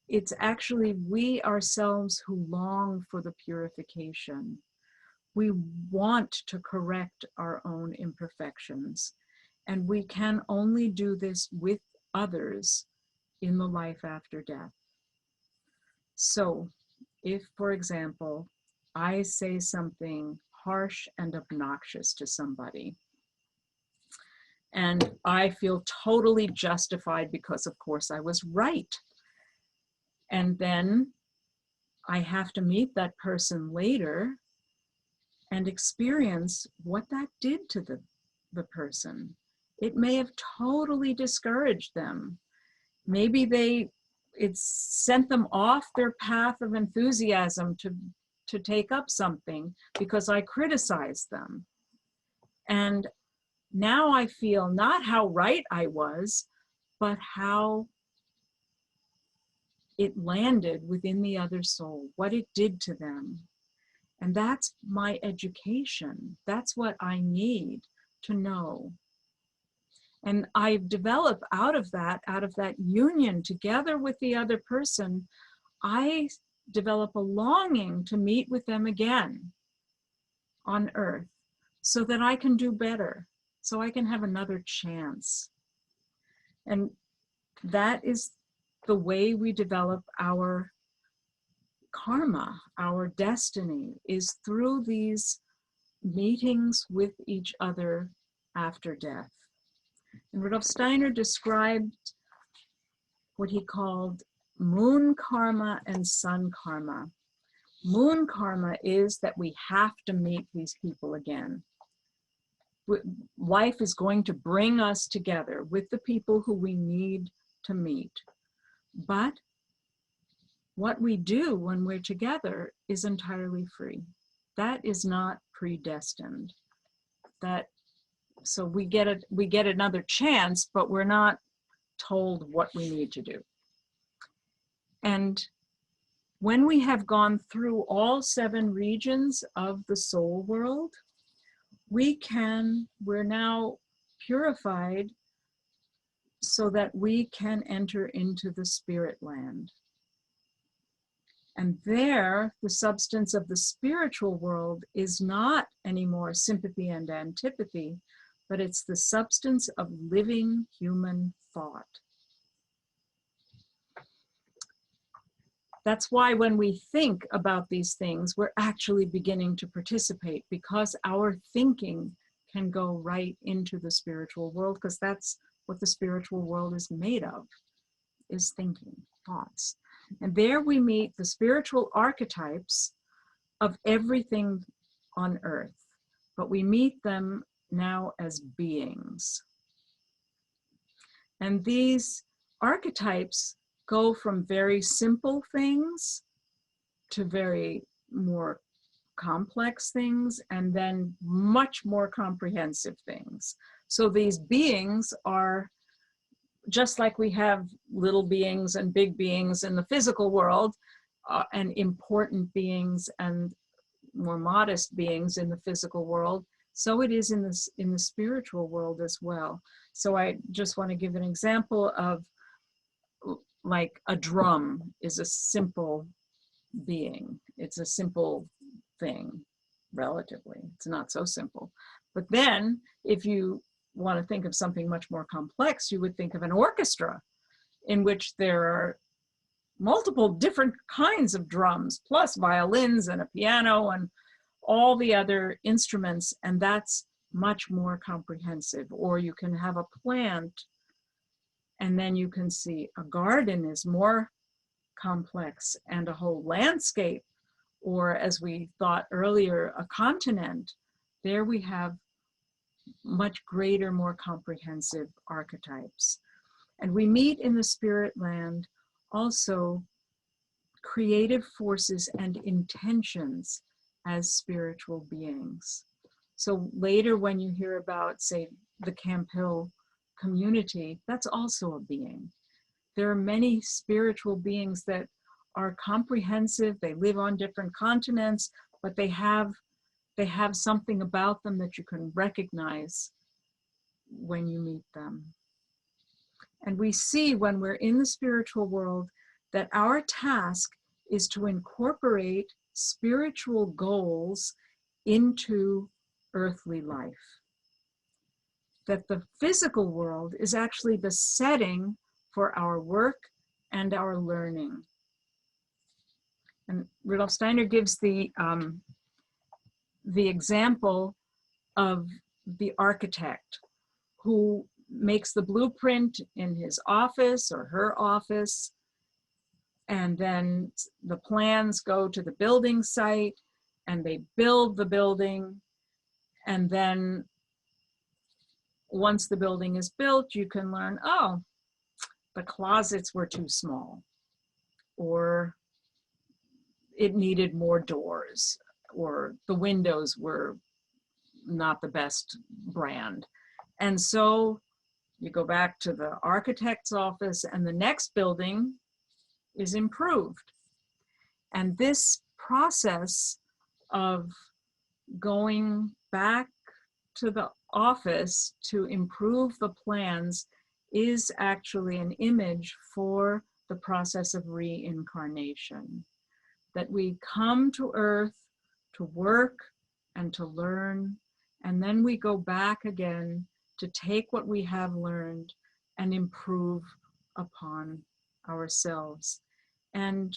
It's actually we ourselves who long for the purification. We want to correct our own imperfections, and we can only do this with others in the life after death. So if, for example, I say something harsh and obnoxious to somebody, and I feel totally justified because, of course, I was right. And then I have to meet that person later and experience what that did to the person. It may have totally discouraged them. Maybe it sent them off their path of enthusiasm to take up something because I criticized them. And now I feel not how right I was, but how it landed within the other soul, what it did to them. And that's my education. That's what I need to know. And I've developed out of that union together with the other person, I develop a longing to meet with them again on earth so that I can do better, so I can have another chance. And that is the way we develop our karma, our destiny, is through these meetings with each other after death. And Rudolf Steiner described what he called moon karma and sun karma. Moon karma is that we have to meet these people again. Life is going to bring us together with the people who we need to meet. But what we do when we're together is entirely free. That is not predestined. So we get another chance, but we're not told what we need to do. And when we have gone through all 7 regions of the soul world, we're now purified so that we can enter into the spirit land. And there, the substance of the spiritual world is not anymore sympathy and antipathy, but it's the substance of living human thought. That's why when we think about these things, we're actually beginning to participate, because our thinking can go right into the spiritual world, because that's what the spiritual world is made of, is thinking, thoughts. And there we meet the spiritual archetypes of everything on earth, but we meet them now as beings. And these archetypes go from very simple things to very more complex things, and then much more comprehensive things. So these beings are just like we have little beings and big beings in the physical world, and important beings and more modest beings in the physical world. So it is in the spiritual world as well. So I just want to give an example of, like, a drum is a simple being. It's a simple thing, relatively. It's not so simple. But then if you want to think of something much more complex, you would think of an orchestra in which there are multiple different kinds of drums, plus violins and a piano and all the other instruments, and that's much more comprehensive. Or you can have a plant, and then you can see a garden is more complex, and a whole landscape, or as we thought earlier, a continent. There we have much greater, more comprehensive archetypes. And we meet in the spirit land also creative forces and intentions as spiritual beings. So later when you hear about, say, the Camp Hill community, that's also a being. There are many spiritual beings that are comprehensive. They live on different continents, but they have something about them that you can recognize when you meet them. And we see when we're in the spiritual world that our task is to incorporate spiritual goals into earthly life. That the physical world is actually the setting for our work and our learning. And Rudolf Steiner gives the example of the architect who makes the blueprint in his office or her office, and then the plans go to the building site and they build the building, and then once the building is built, you can learn, oh, the closets were too small, or it needed more doors, or the windows were not the best brand. And so you go back to the architect's office and the next building is improved. And this process of going back to the office to improve the plans is actually an image for the process of reincarnation. That we come to Earth to work and to learn, and then we go back again to take what we have learned and improve upon ourselves. And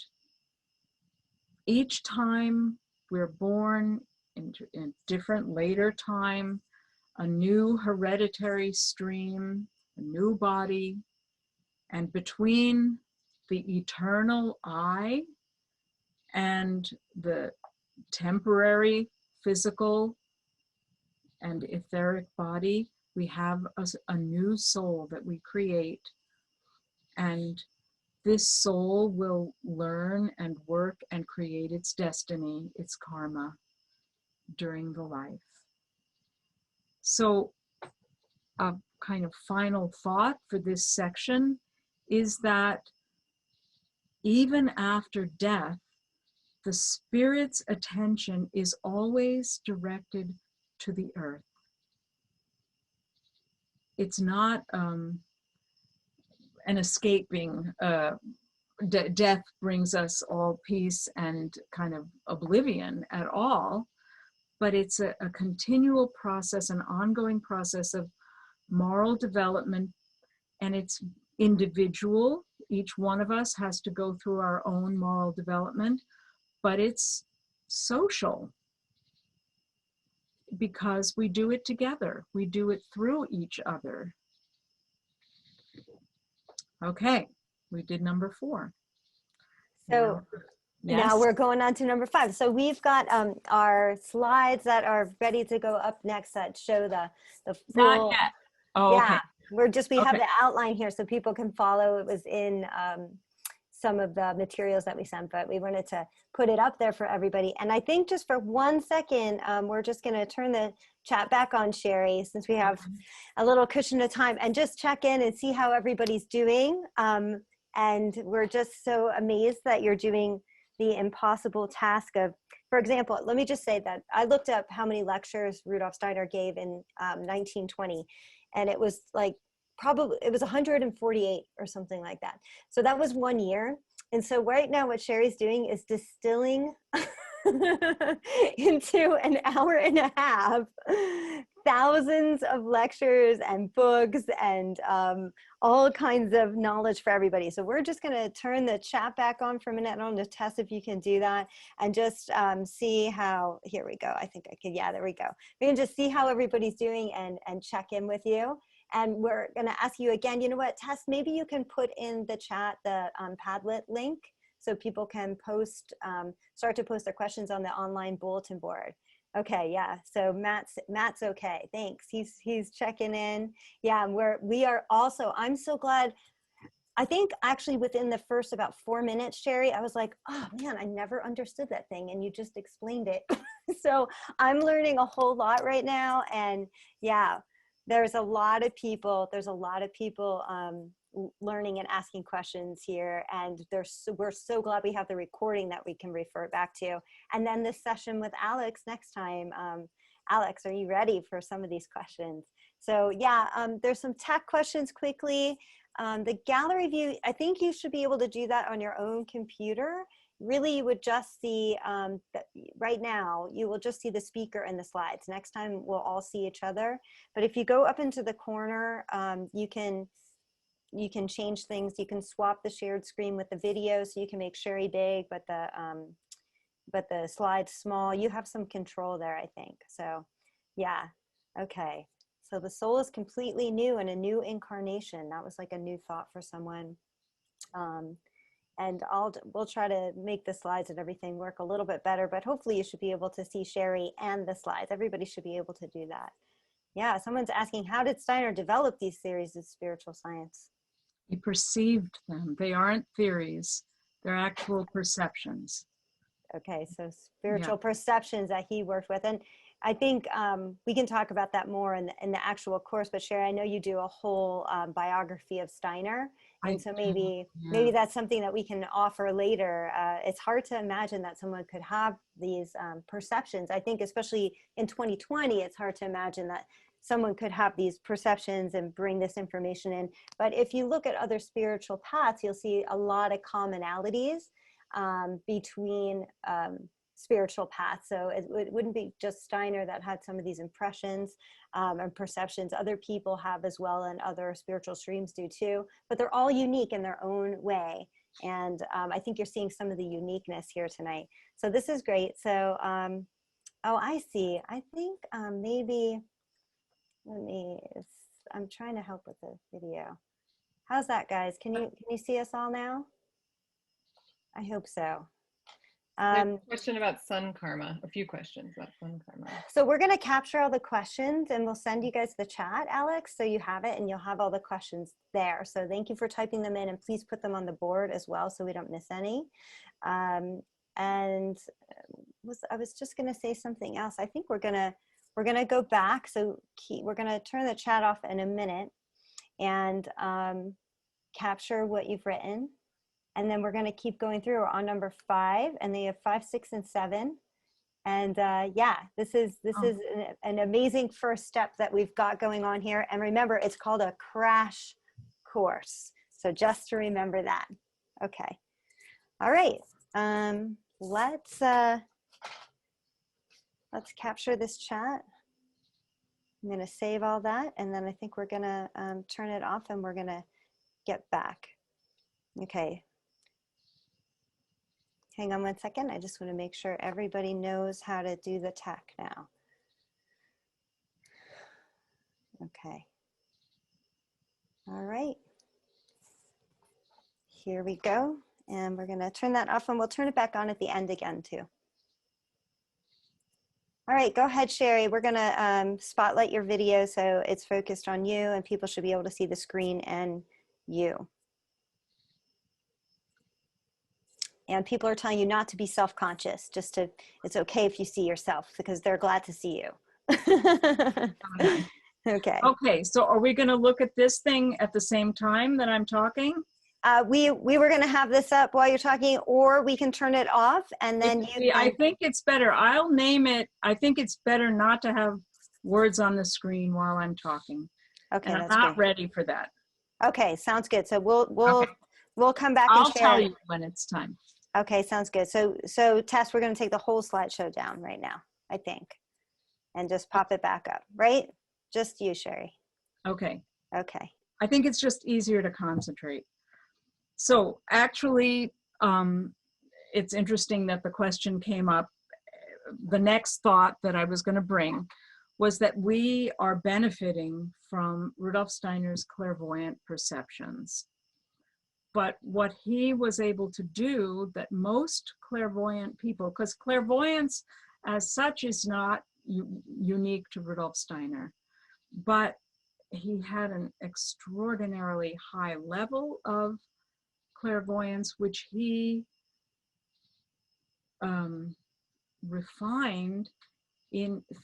each time we're born in a different later time, a new hereditary stream, a new body, and between the eternal I and the temporary physical and etheric body, we have a new soul that we create. And this soul will learn and work and create its destiny, its karma, during the life. So a kind of final thought for this section is that even after death, the spirit's attention is always directed to the earth. It's not an escaping, death brings us all peace and kind of oblivion at all, but it's a continual process, an ongoing process of moral development, and it's individual. Each one of us has to go through our own moral development, but it's social because we do it together. We do it through each other. Okay, we did number 4. So Yes. now we're going on to number 5. So we've got our slides that are ready to go up next that show the full. Not yet. Oh, yeah, okay. we have Okay. the outline here so people can follow. It was in some of the materials that we sent, but we wanted to put it up there for everybody. And I think just for 1 second, we're just going to turn the chat back on, Sherry, since we have a little cushion of time, and just check in and see how everybody's doing. And we're just so amazed that you're doing the impossible task of, for example, let me just say that I looked up how many lectures Rudolf Steiner gave in 1920, and it was like, probably it was 148 or something like that. So that was 1 year. And so right now what Sherry's doing is distilling into an hour and a half, thousands of lectures and books and all kinds of knowledge for everybody. So we're just going to turn the chat back on for a minute. I don't know, Tess, if you can do that, and just see how, here we go. I think I can, yeah, there we go. We can just see how everybody's doing and check in with you. And we're going to ask you again, you know what, Tess, maybe you can put in the chat the Padlet link so people can post, start to post their questions on the online bulletin board. Okay, yeah, so Matt's okay, thanks. He's checking in. Yeah, we are also, I'm so glad. I think actually within the first about 4 minutes, Sherry, I was like, oh man, I never understood that thing, and you just explained it. So I'm learning a whole lot right now, and yeah, there's a lot of people learning and asking questions here, and we're so glad we have the recording that we can refer back to. And then this session with Alex next time. Alex, are you ready for some of these questions? So yeah, there's some tech questions quickly. The gallery view, I think you should be able to do that on your own computer. Really, you would just see, right now, you will just see the speaker and the slides. Next time, we'll all see each other. But if you go up into the corner, you can change things. You can swap the shared screen with the video, so you can make Sherry big, but the slides small. You have some control there, I think. So yeah, okay. So the soul is completely new and a new incarnation. That was like a new thought for someone. And we'll try to make the slides and everything work a little bit better, but hopefully you should be able to see Sherry and the slides. Everybody should be able to do that. Yeah, someone's asking, how did Steiner develop these theories of spiritual science? He perceived them. They aren't theories. They're actual perceptions. Okay, so spiritual perceptions that he worked with. And I think we can talk about that more in the actual course, but Sherry, I know you do a whole biography of Steiner. And so maybe that's something that we can offer later. It's hard to imagine that someone could have these perceptions. I think especially in 2020, it's hard to imagine that someone could have these perceptions and bring this information in. But if you look at other spiritual paths, you'll see a lot of commonalities between spiritual paths. So it wouldn't be just Steiner that had some of these impressions and perceptions. Other people have as well, and other spiritual streams do too, but they're all unique in their own way. And I think you're seeing some of the uniqueness here tonight. So this is great. So, oh, I see. I think maybe, I'm trying to help with the video. How's that, guys? Can you see us all now? I hope so. A question about sun karma, a few questions about sun karma. So we're going to capture all the questions and we'll send you guys the chat, Alex, so you have it and you'll have all the questions there. So thank you for typing them in, and please put them on the board as well so we don't miss any. I was just going to say something else. I think we're going to go back. So we're going to turn the chat off in a minute and capture what you've written. And then we're going to keep going through. We're on number 5, and they have 5, 6, and 7. And yeah, this is an amazing first step that we've got going on here. And remember, it's called a crash course. So just to remember that. Okay. All right. Let's capture this chat. I'm going to save all that, and then I think we're going to turn it off, and we're going to get back. Okay. Hang on one second. I just want to make sure everybody knows how to do the tech now. Okay. All right. Here we go. And we're going to turn that off, and we'll turn it back on at the end again too. All right, go ahead, Sherry. We're going to spotlight your video so it's focused on you, and people should be able to see the screen and you. And people are telling you not to be self-conscious, just to, it's okay if you see yourself because they're glad to see you. Okay. Okay, so are we going to look at this thing at the same time that I'm talking? We were going to have this up while you're talking, or we can turn it off and then you can... I think it's better. I'll name it. I think it's better not to have words on the screen while I'm talking. Okay, and I'm that's not great. ready for that. Okay, sounds good. So we'll come back I'll and share. tell you when it's time. Okay, sounds good. So Tess, we're going to take the whole slideshow down right now, I think, and just pop it back up, right? Just you, Sherry. Okay. Okay. I think it's just easier to concentrate. So actually, it's interesting that the question came up. The next thought that I was going to bring was that we are benefiting from Rudolf Steiner's clairvoyant perceptions. But what he was able to do that most clairvoyant people, because clairvoyance as such is not unique to Rudolf Steiner, but he had an extraordinarily high level of clairvoyance, which he refined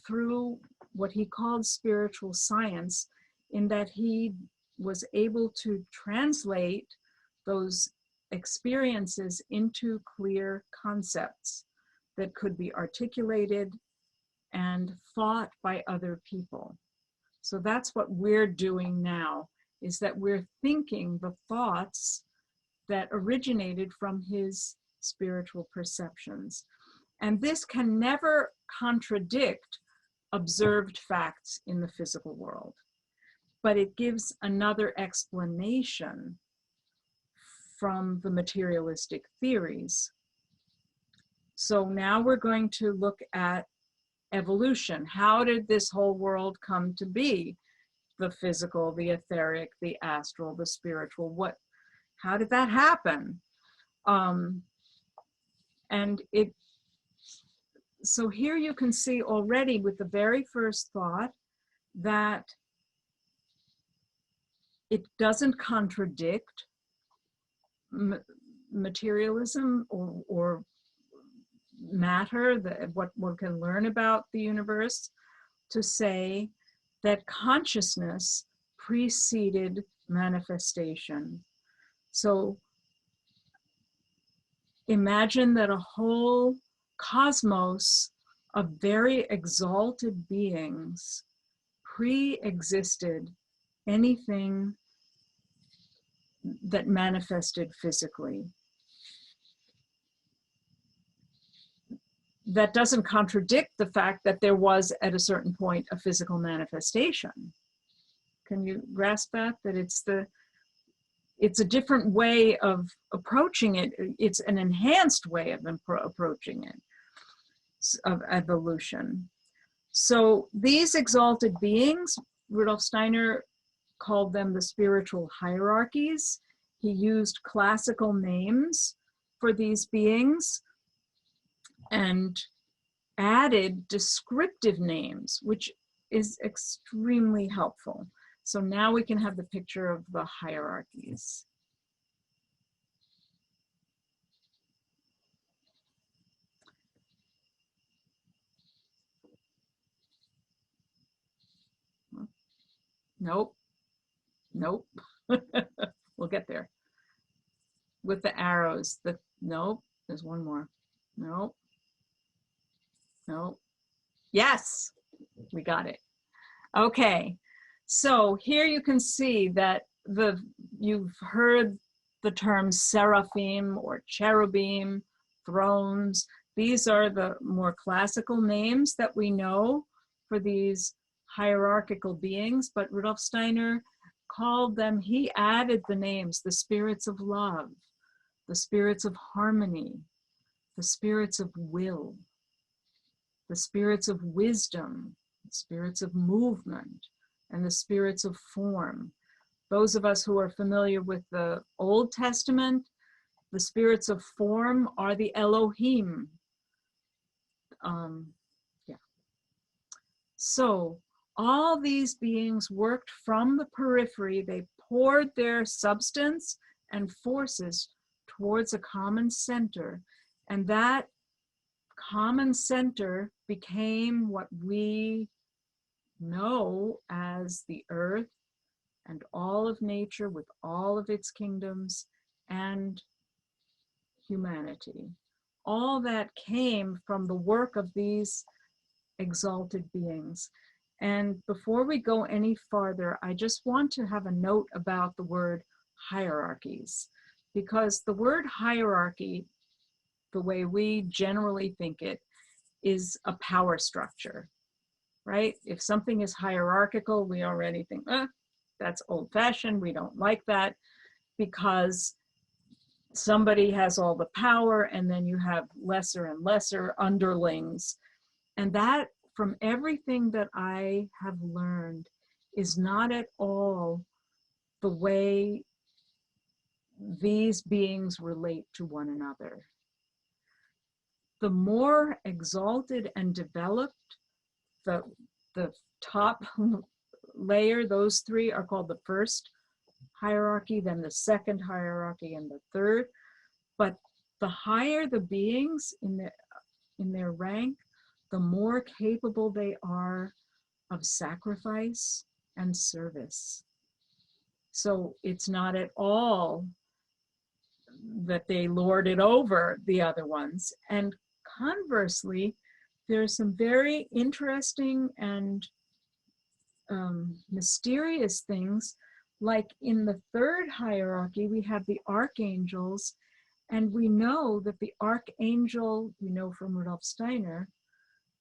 through what he called spiritual science, in that he was able to translate those experiences into clear concepts that could be articulated and thought by other people. So that's what we're doing now, is that we're thinking the thoughts that originated from his spiritual perceptions. And this can never contradict observed facts in the physical world, but it gives another explanation from the materialistic theories. So now we're going to look at evolution. How did this whole world come to be? The physical, the etheric, the astral, the spiritual. How did that happen? So here you can see already with the very first thought that it doesn't contradict materialism or matter, what one can learn about the universe, to say that consciousness preceded manifestation. So imagine that a whole cosmos of very exalted beings pre-existed anything that manifested physically. That doesn't contradict the fact that there was at a certain point a physical manifestation. Can you grasp that? That it's a different way of approaching it. It's an enhanced way of approaching it, of evolution. So these exalted beings, Rudolf Steiner called them the spiritual hierarchies. He used classical names for these beings and added descriptive names, which is extremely helpful. So now we can have the picture of the hierarchies. Nope, nope. We'll get there. With the arrows, nope, there's one more. Nope, nope. Yes, we got it. Okay, so here you can see that you've heard the terms seraphim or cherubim, thrones. These are the more classical names that we know for these hierarchical beings, but Rudolf Steiner called them, he added the names, the spirits of love, the spirits of harmony, the spirits of will, the spirits of wisdom, the spirits of movement, and the spirits of form. Those of us who are familiar with the Old Testament, the spirits of form are the Elohim. Yeah. So all these beings worked from the periphery. They poured their substance and forces towards a common center. And that common center became what we know as the earth and all of nature with all of its kingdoms and humanity. All that came from the work of these exalted beings. And before we go any farther, I just want to have a note about the word hierarchies, because the word hierarchy, the way we generally think it, is a power structure, right? If something is hierarchical, we already think, that's old-fashioned, we don't like that, because somebody has all the power and then you have lesser and lesser underlings. And that, from everything that I have learned, is not at all the way these beings relate to one another. The more exalted and developed the top layer, those three are called the first hierarchy, then the second hierarchy, and the third. But the higher the beings in their rank, the more capable they are of sacrifice and service. So it's not at all that they lord it over the other ones. And conversely, there's some very interesting and mysterious things. Like in the third hierarchy, we have the archangels, and we know that the archangel, we know from Rudolf Steiner,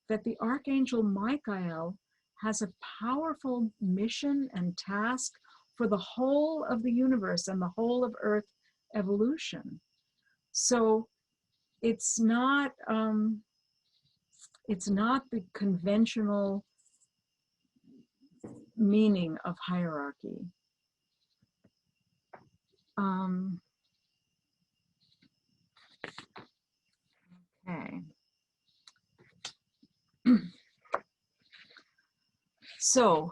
that the archangel Michael has a powerful mission and task for the whole of the universe and the whole of Earth evolution. So it's not the conventional meaning of hierarchy. Okay. So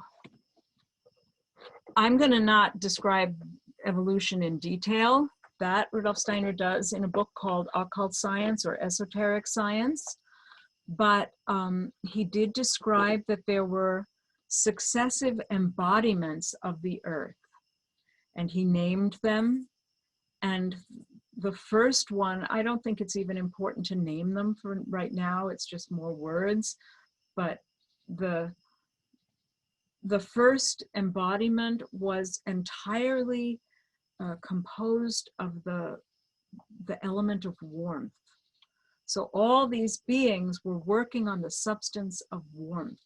I'm going to not describe evolution in detail, that Rudolf Steiner does in a book called Occult Science or Esoteric Science. But he did describe that there were successive embodiments of the earth, and he named them. And the first one, I don't think it's even important to name them for right now, it's just more words, but the first embodiment was entirely composed of the element of warmth. So all these beings were working on the substance of warmth.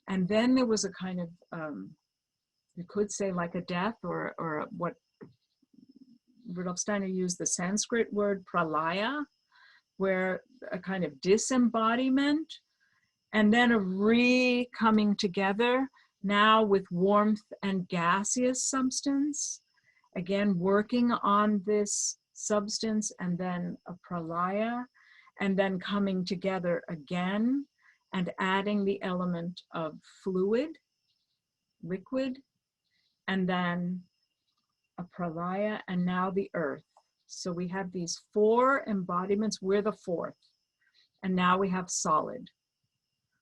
And then there was a kind of, you could say like a death, or what Rudolf Steiner used the Sanskrit word pralaya, where a kind of disembodiment, and then a re-coming together, now with warmth and gaseous substance, again working on this substance, and then a pralaya, and then coming together again and adding the element of fluid, liquid, and then a pralaya, and now the earth. So we have these four embodiments, we're the fourth, and now we have solid.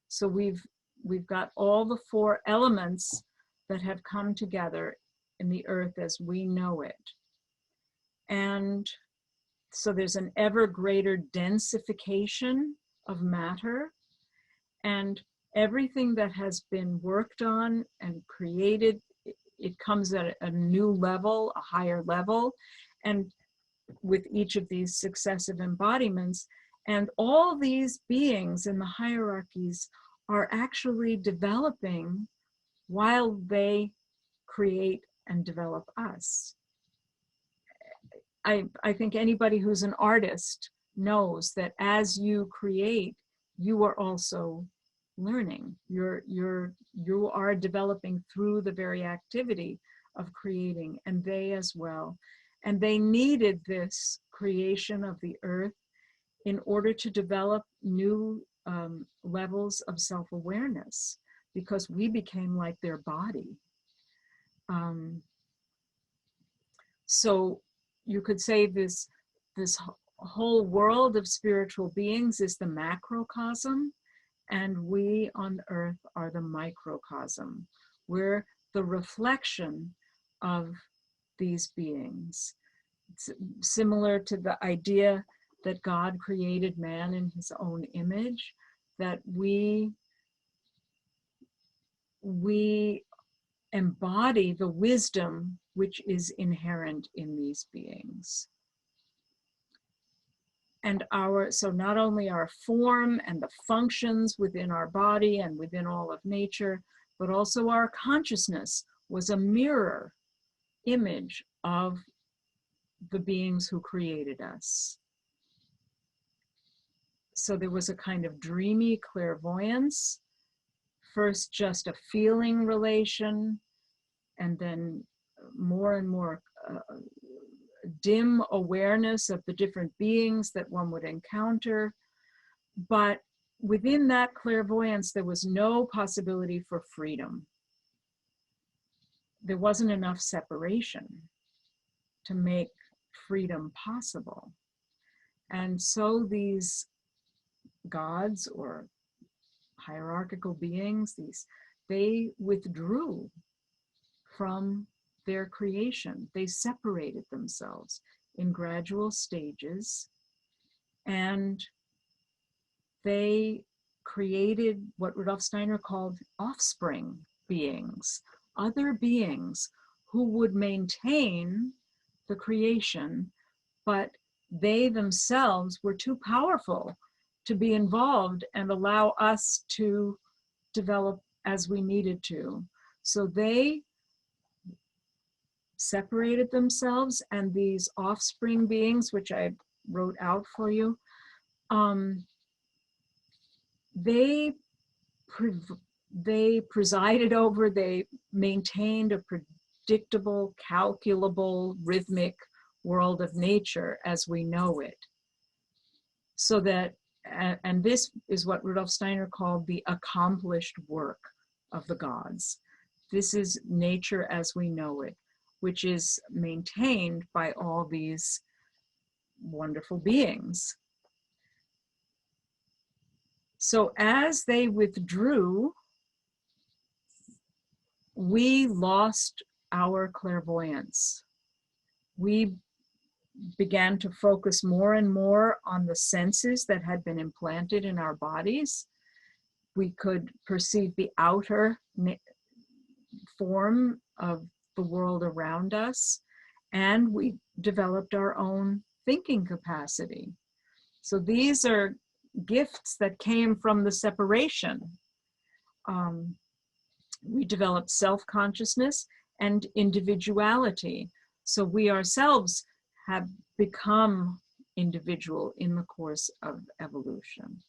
So we've got all the four elements that have come together in the earth as we know it. And so there's an ever greater densification of matter, and everything that has been worked on and created, it comes at a new level, a higher level, and with each of these successive embodiments. And all these beings in the hierarchies are actually developing while they create and develop us. I think anybody who's an artist knows that as you create, you are also learning. You are developing through the very activity of creating, and they as well. And they needed this creation of the earth in order to develop new levels of self-awareness, because we became like their body. So you could say this whole world of spiritual beings is the macrocosm, and we on earth are the microcosm. We're the reflection of these beings. It's similar to the idea that God created man in his own image, that we embody the wisdom which is inherent in these beings. And so not only our form and the functions within our body and within all of nature, but also our consciousness was a mirror image of the beings who created us. So there was a kind of dreamy clairvoyance, first just a feeling relation, and then more and more dim awareness of the different beings that one would encounter. But within that clairvoyance, there was no possibility for freedom. There wasn't enough separation to make freedom possible. And so these gods or hierarchical beings, they withdrew from their creation. They separated themselves in gradual stages, and they created what Rudolf Steiner called offspring beings, other beings who would maintain the creation, but they themselves were too powerful to be involved and allow us to develop as we needed to. So they separated themselves, and these offspring beings, which I wrote out for you, they presided over, they maintained a predictable, calculable, rhythmic world of nature as we know it. So that, and this is what Rudolf Steiner called the accomplished work of the gods. This is nature as we know it. which is maintained by all these wonderful beings. So as they withdrew, we lost our clairvoyance. We began to focus more and more on the senses that had been implanted in our bodies. We could perceive the outer form of the world around us, and we developed our own thinking capacity. So these are gifts that came from the separation. We developed self-consciousness and individuality. So we ourselves have become individual in the course of evolution.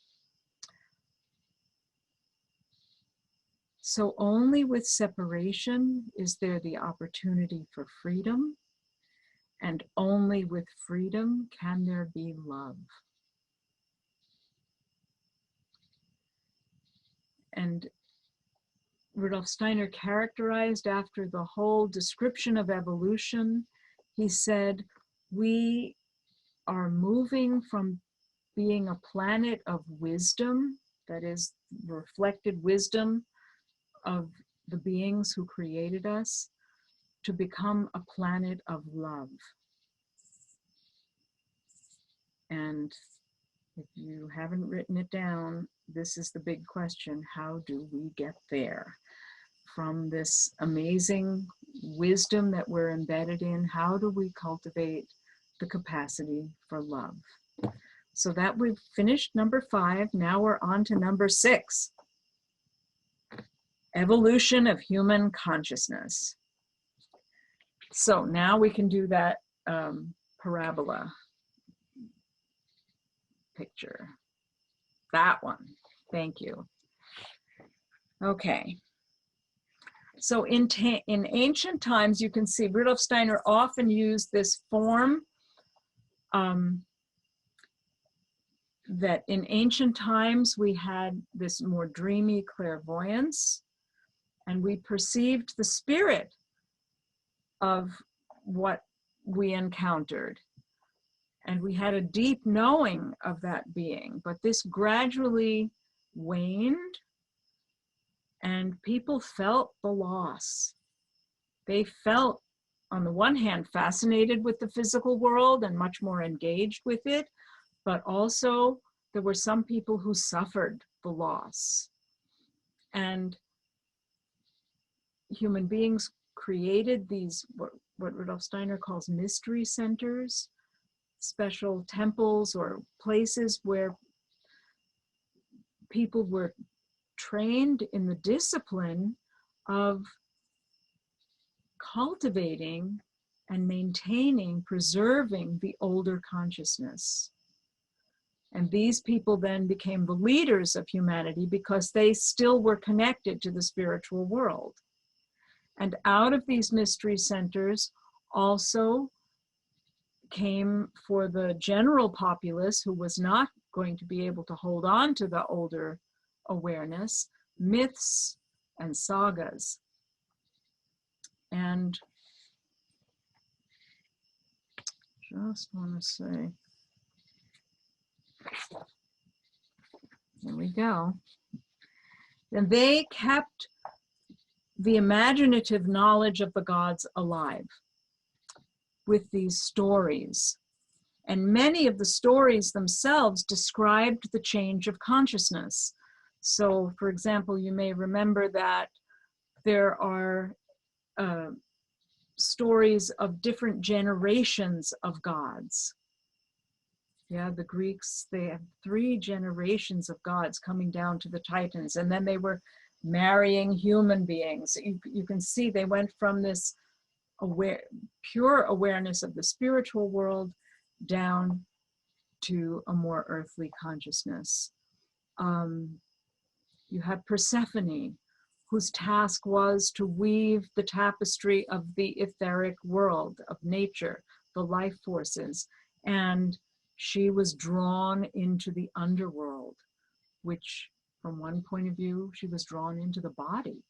So only with separation is there the opportunity for freedom, and only with freedom can there be love. And Rudolf Steiner characterized after the whole description of evolution, he said, we are moving from being a planet of wisdom, that is reflected wisdom of the beings who created us, to become a planet of love. And if you haven't written it down, this is the big question: how do we get there? From this amazing wisdom that we're embedded in, how do we cultivate the capacity for love? So that we've finished number 5, now we're on to number 6. Evolution of human consciousness. So now we can do that parabola picture. That one. Thank you. Okay. So in ancient times, you can see Rudolf Steiner often used this form that in ancient times we had this more dreamy clairvoyance, and we perceived the spirit of what we encountered. And we had a deep knowing of that being, but this gradually waned, and people felt the loss. They felt, on the one hand, fascinated with the physical world and much more engaged with it, but also there were some people who suffered the loss. And human beings created these, what Rudolf Steiner calls mystery centers, special temples or places where people were trained in the discipline of cultivating and maintaining, preserving the older consciousness. And these people then became the leaders of humanity because they still were connected to the spiritual world. And out of these mystery centers also came, for the general populace who was not going to be able to hold on to the older awareness, myths and sagas. And just want to say, here we go. And they kept the imaginative knowledge of the gods alive with these stories. And many of the stories themselves described the change of consciousness. So, for example, you may remember that there are stories of different generations of gods. Yeah, the Greeks, they have 3 generations of gods coming down to the Titans, and then they were marrying human beings. You can see they went from this pure awareness of the spiritual world down to a more earthly consciousness. You have Persephone, whose task was to weave the tapestry of the etheric world, of nature, the life forces. And she was drawn into the underworld, which from one point of view, she was drawn into the body,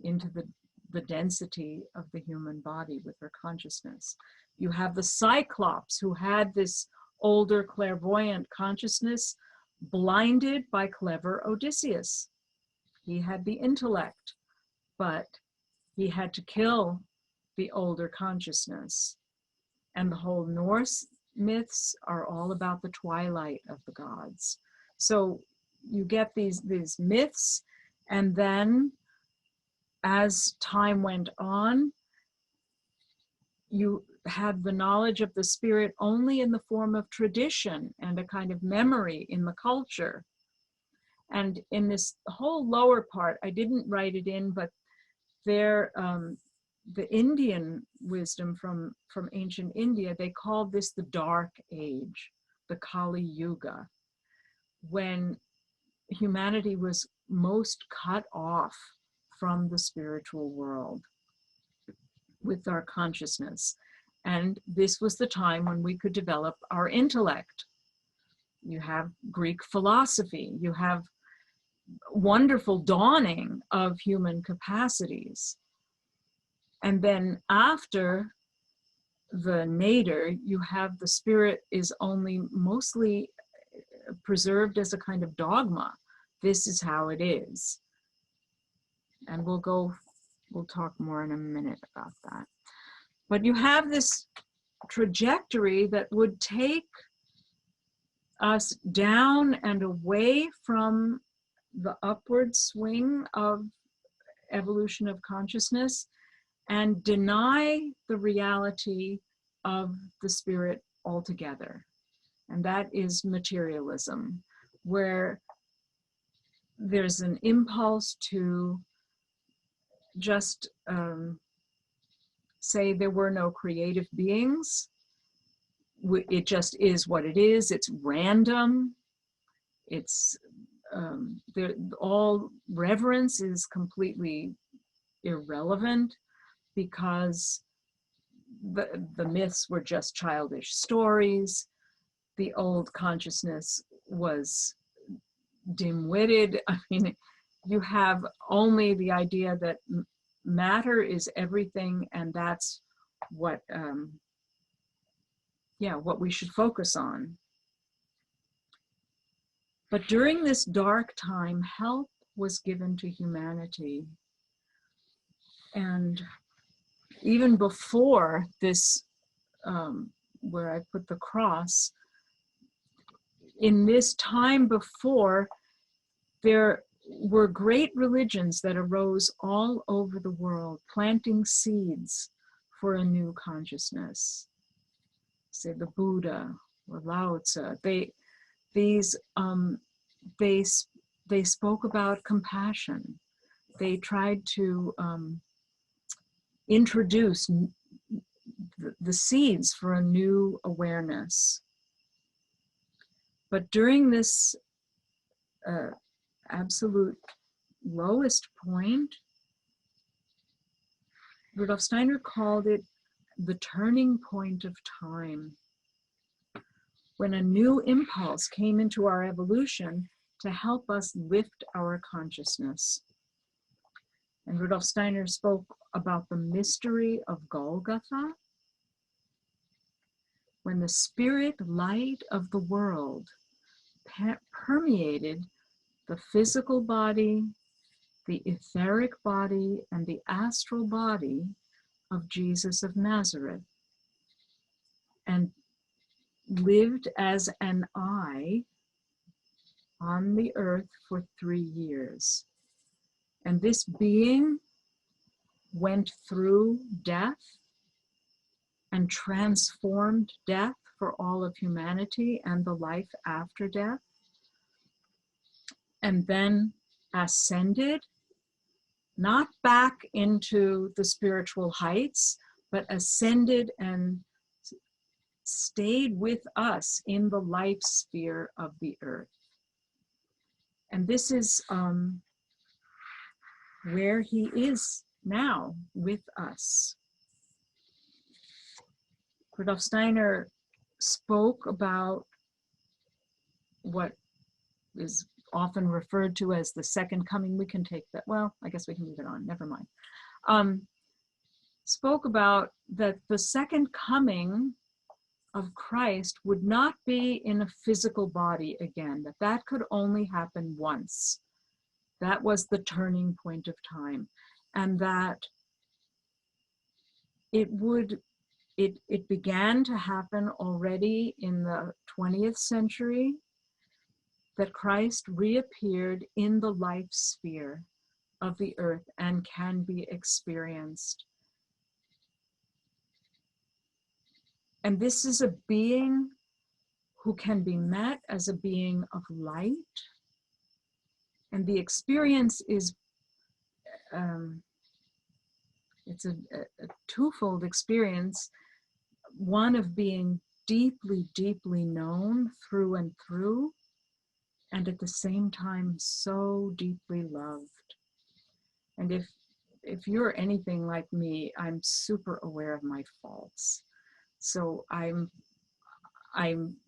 into the the density of the human body with her consciousness. You have the Cyclops, who had this older clairvoyant consciousness, blinded by clever Odysseus. He had the intellect, but he had to kill the older consciousness. And the whole Norse myths are all about the twilight of the gods. So you get these myths, and then as time went on, you had the knowledge of the spirit only in the form of tradition and a kind of memory in the culture. And in this whole lower part, I didn't write it in, but there, the Indian wisdom from ancient India, they called this the Dark Age, the Kali Yuga, when humanity was most cut off from the spiritual world with our consciousness. And this was the time when we could develop our intellect. You have Greek philosophy, you have wonderful dawning of human capacities. And then after the nadir, you have the spirit is only mostly preserved as a kind of dogma. This is how it is. And we'll talk more in a minute about that. But you have this trajectory that would take us down and away from the upward swing of evolution of consciousness and deny the reality of the spirit altogether. And that is materialism, where there's an impulse to just say there were no creative beings. It just is what it is. It's random. It's all reverence is completely irrelevant, because the myths were just childish stories. The old consciousness was dim-witted. I mean, you have only the idea that matter is everything, and that's what what we should focus on. But during this dark time, help was given to humanity. And even before this, where I put the cross, in this time before, there were great religions that arose all over the world, planting seeds for a new consciousness. Say the Buddha or Lao Tzu. They spoke about compassion. They tried to introduce the seeds for a new awareness. But during this absolute lowest point, Rudolf Steiner called it the turning point of time, when a new impulse came into our evolution to help us lift our consciousness. And Rudolf Steiner spoke about the mystery of Golgotha, when the spirit light of the world permeated the physical body, the etheric body, and the astral body of Jesus of Nazareth, and lived as an I on the earth for 3 years. And this being went through death and transformed death for all of humanity and the life after death, and then ascended, not back into the spiritual heights, but ascended and stayed with us in the life sphere of the earth. And this is where he is now with us. Rudolf Steiner spoke about what is often referred to as the second coming. We can take that, well, I guess we can leave it on, never mind. spoke about that the second coming of Christ would not be in a physical body again, that could only happen once. That was the turning point of time. And that it began to happen already in the 20th century, that Christ reappeared in the life sphere of the earth and can be experienced. And this is a being who can be met as a being of light. And the experience is, it's a twofold experience. One of being deeply, deeply known through and through, and at the same time so deeply loved. And if you're anything like me, I'm super aware of my faults. So I'm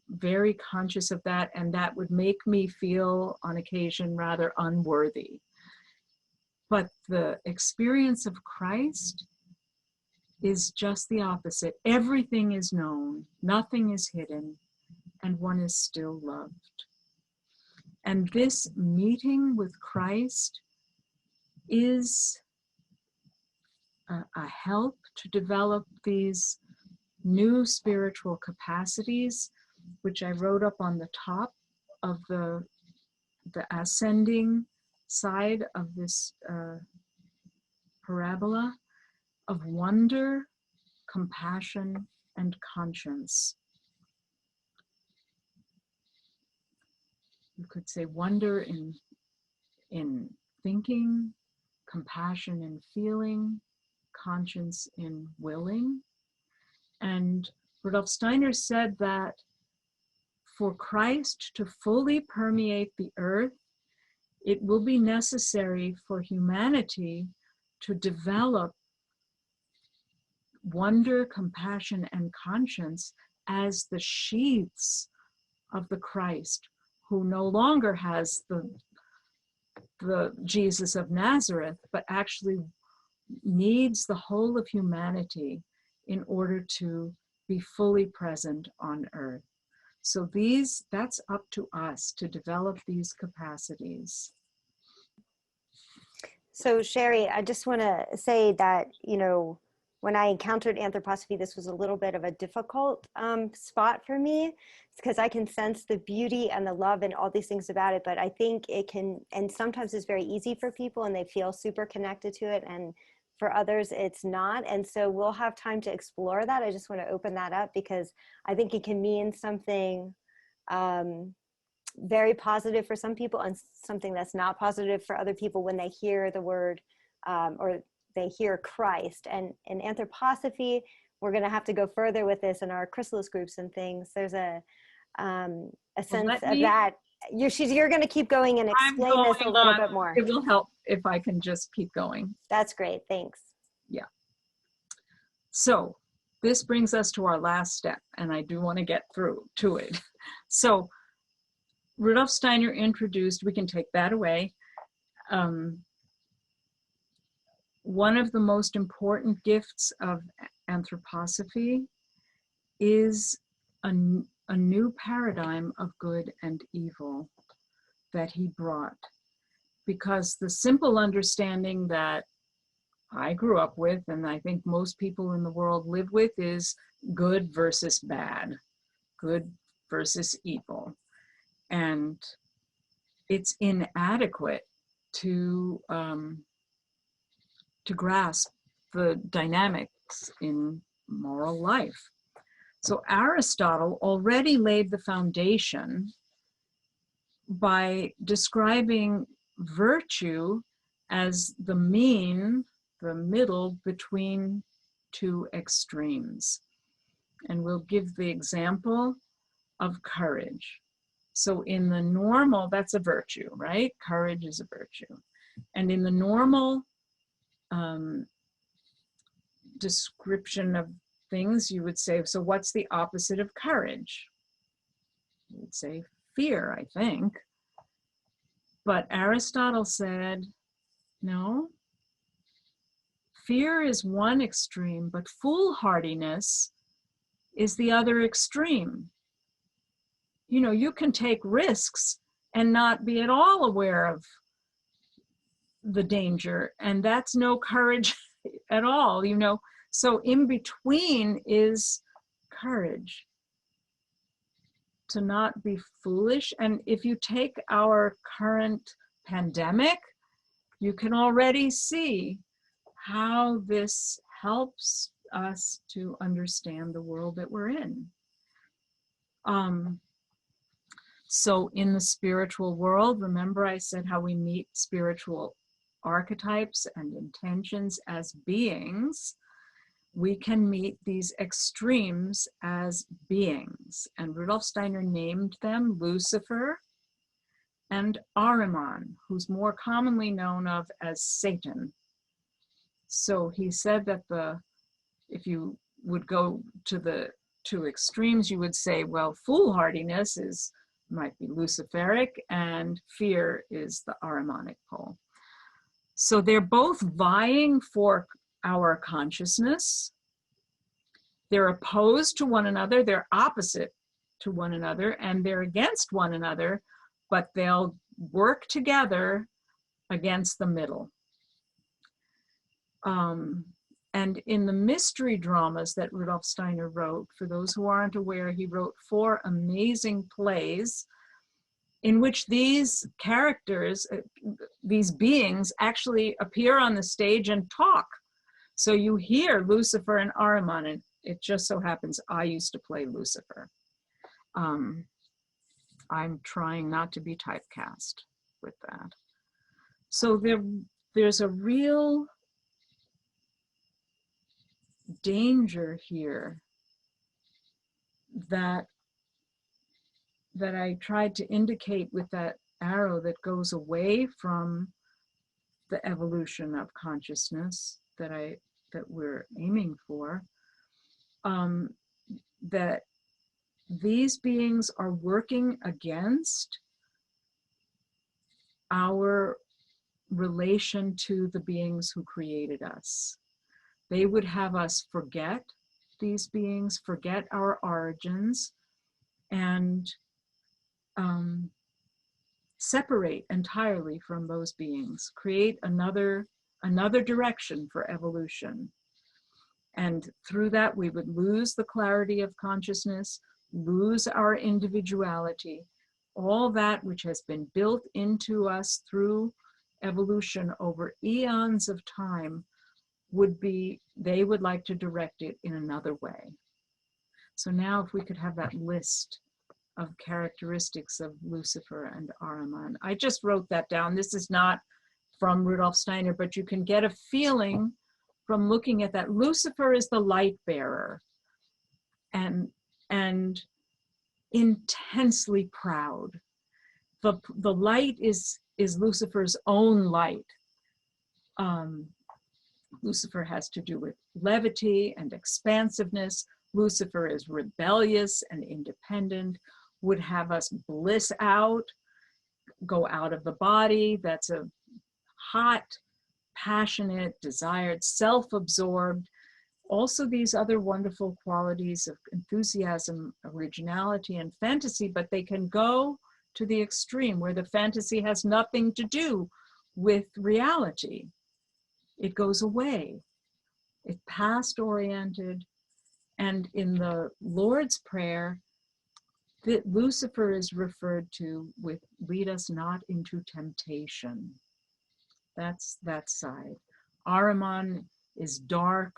very conscious of that, and that would make me feel on occasion rather unworthy. But the experience of Christ is just the opposite. Everything is known, nothing is hidden, and one is still loved. And this meeting with Christ is a help to develop these new spiritual capacities, which I wrote up on the top of the ascending side of this parabola, of wonder, compassion, and conscience. You could say wonder in thinking, compassion in feeling, conscience in willing. And Rudolf Steiner said that for Christ to fully permeate the earth, it will be necessary for humanity to develop wonder, compassion, and conscience as the sheaths of the Christ, who no longer has the Jesus of Nazareth, but actually needs the whole of humanity in order to be fully present on earth. So that's up to us to develop these capacities. So Sherry, I just want to say that, when I encountered anthroposophy, this was a little bit of a difficult spot for me, because I can sense the beauty and the love and all these things about it, but I think it can, and sometimes it's very easy for people and they feel super connected to it, and for others it's not. And so we'll have time to explore that. I just want to open that up because I think it can mean something very positive for some people and something that's not positive for other people when they hear the word or they hear Christ. And in anthroposophy, we're going to have to go further with this in our chrysalis groups and things. There's a sense of that. You're going to keep going and explain this a little bit more. It will help if I can just keep going. That's great. Thanks. Yeah. So this brings us to our last step, and I do want to get through to it. So Rudolf Steiner introduced, we can take that away, one of the most important gifts of anthroposophy is a new paradigm of good and evil that he brought. Because the simple understanding that I grew up with, and I think most people in the world live with, is good versus bad, good versus evil. And it's inadequate to grasp the dynamics in moral life. So Aristotle already laid the foundation by describing virtue as the mean, the middle between two extremes. And we'll give the example of courage. So in the normal, that's a virtue, right? Courage is a virtue. And in the normal description of things, you would say, so what's the opposite of courage? You would say fear, I think. But Aristotle said, no, fear is one extreme, but foolhardiness is the other extreme. You know, you can take risks and not be at all aware of the danger, and that's no courage at all, you know. So in between is courage, to not be foolish. And if you take our current pandemic, you can already see how this helps us to understand the world that we're in. So in the spiritual world, remember I said how we meet spiritual archetypes and intentions as beings. We can meet these extremes as beings. And Rudolf Steiner named them Lucifer and Ahriman, who's more commonly known of as Satan. So he said that if you would go to the two extremes, you would say, well, foolhardiness might be Luciferic and fear is the Ahrimanic pole. So they're both vying for our consciousness. They're opposed to one another, they're opposite to one another, and they're against one another, but they'll work together against the middle. And in the mystery dramas that Rudolf Steiner wrote, for those who aren't aware, he wrote 4 amazing plays in which these characters, these beings, actually appear on the stage and talk. So you hear Lucifer and Ahriman, and it just so happens I used to play Lucifer. I'm trying not to be typecast with that. So there's a real danger here that I tried to indicate with that arrow that goes away from the evolution of consciousness that we're aiming for, that these beings are working against our relation to the beings who created us. They would have us forget these beings, forget our origins, and separate entirely from those beings, create another direction for evolution. And through that, we would lose the clarity of consciousness, lose our individuality, all that which has been built into us through evolution over eons of time they would like to direct it in another way. So now if we could have that list of characteristics of Lucifer and Ahriman. I just wrote that down. This is not from Rudolf Steiner, but you can get a feeling from looking at that. Lucifer is the light bearer and intensely proud. The light is Lucifer's own light. Lucifer has to do with levity and expansiveness. Lucifer is rebellious and independent, would have us bliss out, go out of the body. That's a hot, passionate, desired, self-absorbed. Also these other wonderful qualities of enthusiasm, originality, and fantasy, but they can go to the extreme where the fantasy has nothing to do with reality. It goes away. It's past-oriented. And in the Lord's Prayer, that Lucifer is referred to with lead us not into temptation. That's that side. Ahriman is dark,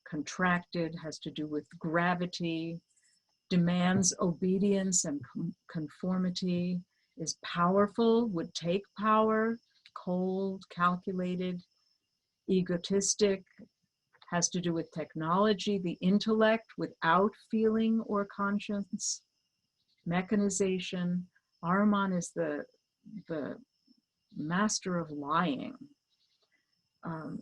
contracted, has to do with gravity, demands obedience and conformity, is powerful, would take power, cold, calculated, egotistic, has to do with technology, the intellect without feeling or conscience, mechanization. Ahriman is the master of lying,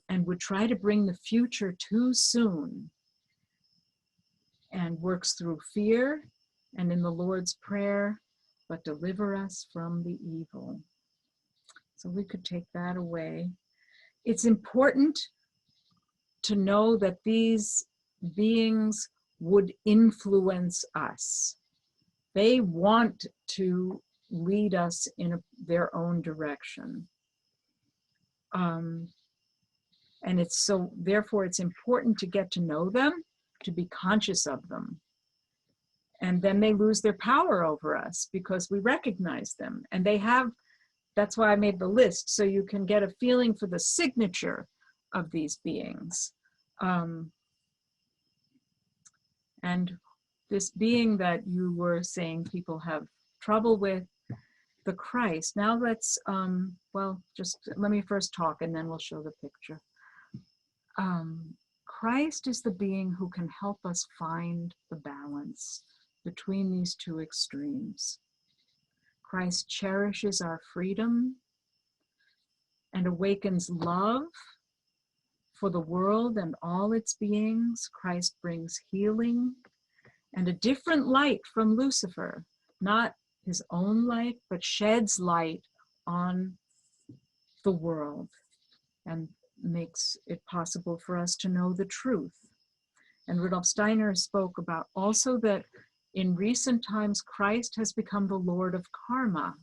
and would try to bring the future too soon, and works through fear and in the Lord's Prayer, but deliver us from the evil. So we could take that away. It's important to know that these beings would influence us. They want to lead us in their own direction. And therefore it's important to get to know them, to be conscious of them. And then they lose their power over us because we recognize them. And that's why I made the list, so you can get a feeling for the signature of these beings. And this being that you were saying people have trouble with, the Christ. Now let's, just let me first talk and then we'll show the picture. Christ is the being who can help us find the balance between these two extremes. Christ cherishes our freedom and awakens love for the world and all its beings. Christ brings healing and a different light from Lucifer, not his own light, but sheds light on the world and makes it possible for us to know the truth. And Rudolf Steiner spoke about also that in recent times, Christ has become the Lord of Karma,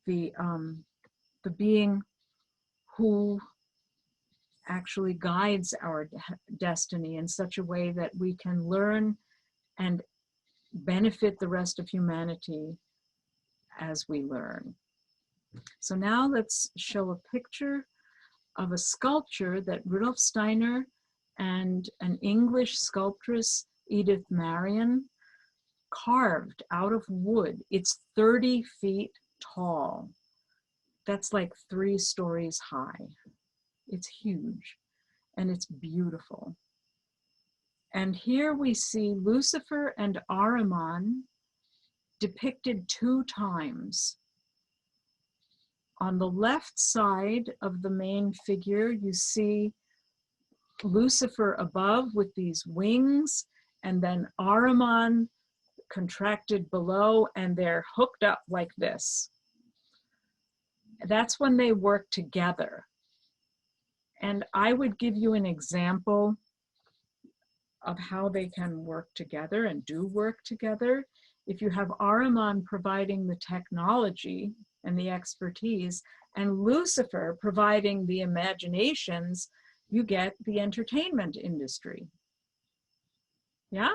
the being who actually guides our destiny in such a way that we can learn and benefit the rest of humanity as we learn. So now let's show a picture of a sculpture that Rudolf Steiner and an English sculptress, Edith Marion, carved out of wood. It's 30 feet tall. That's like 3 stories high. It's huge and it's beautiful. And here we see Lucifer and Ahriman depicted 2 times. On the left side of the main figure, you see Lucifer above with these wings, and then Ahriman contracted below, and they're hooked up like this. That's when they work together. And I would give you an example of how they can work together and do work together. If you have Ahriman providing the technology and the expertise, and Lucifer providing the imaginations, you get the entertainment industry. Yeah?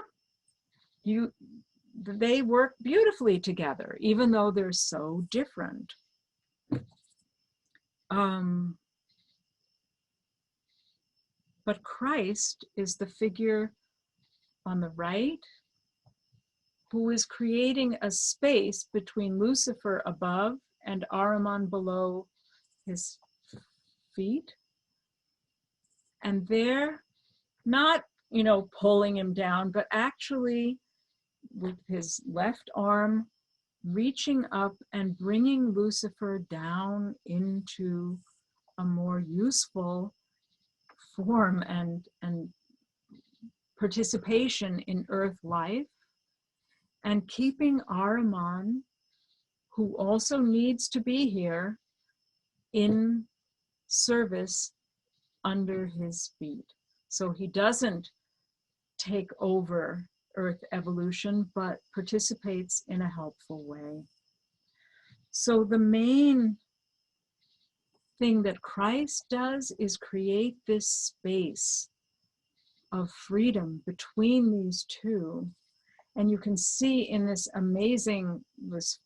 They work beautifully together, even though they're so different. But Christ is the figure on the right who is creating a space between Lucifer above and Ahriman below his feet. And they're not, pulling him down, but actually with his left arm reaching up and bringing Lucifer down into a more useful form and participation in earth life, and keeping Ahriman, who also needs to be here, in service under his feet. So he doesn't take over earth evolution, but participates in a helpful way. So the main thing that Christ does is create this space of freedom between these two. And you can see in this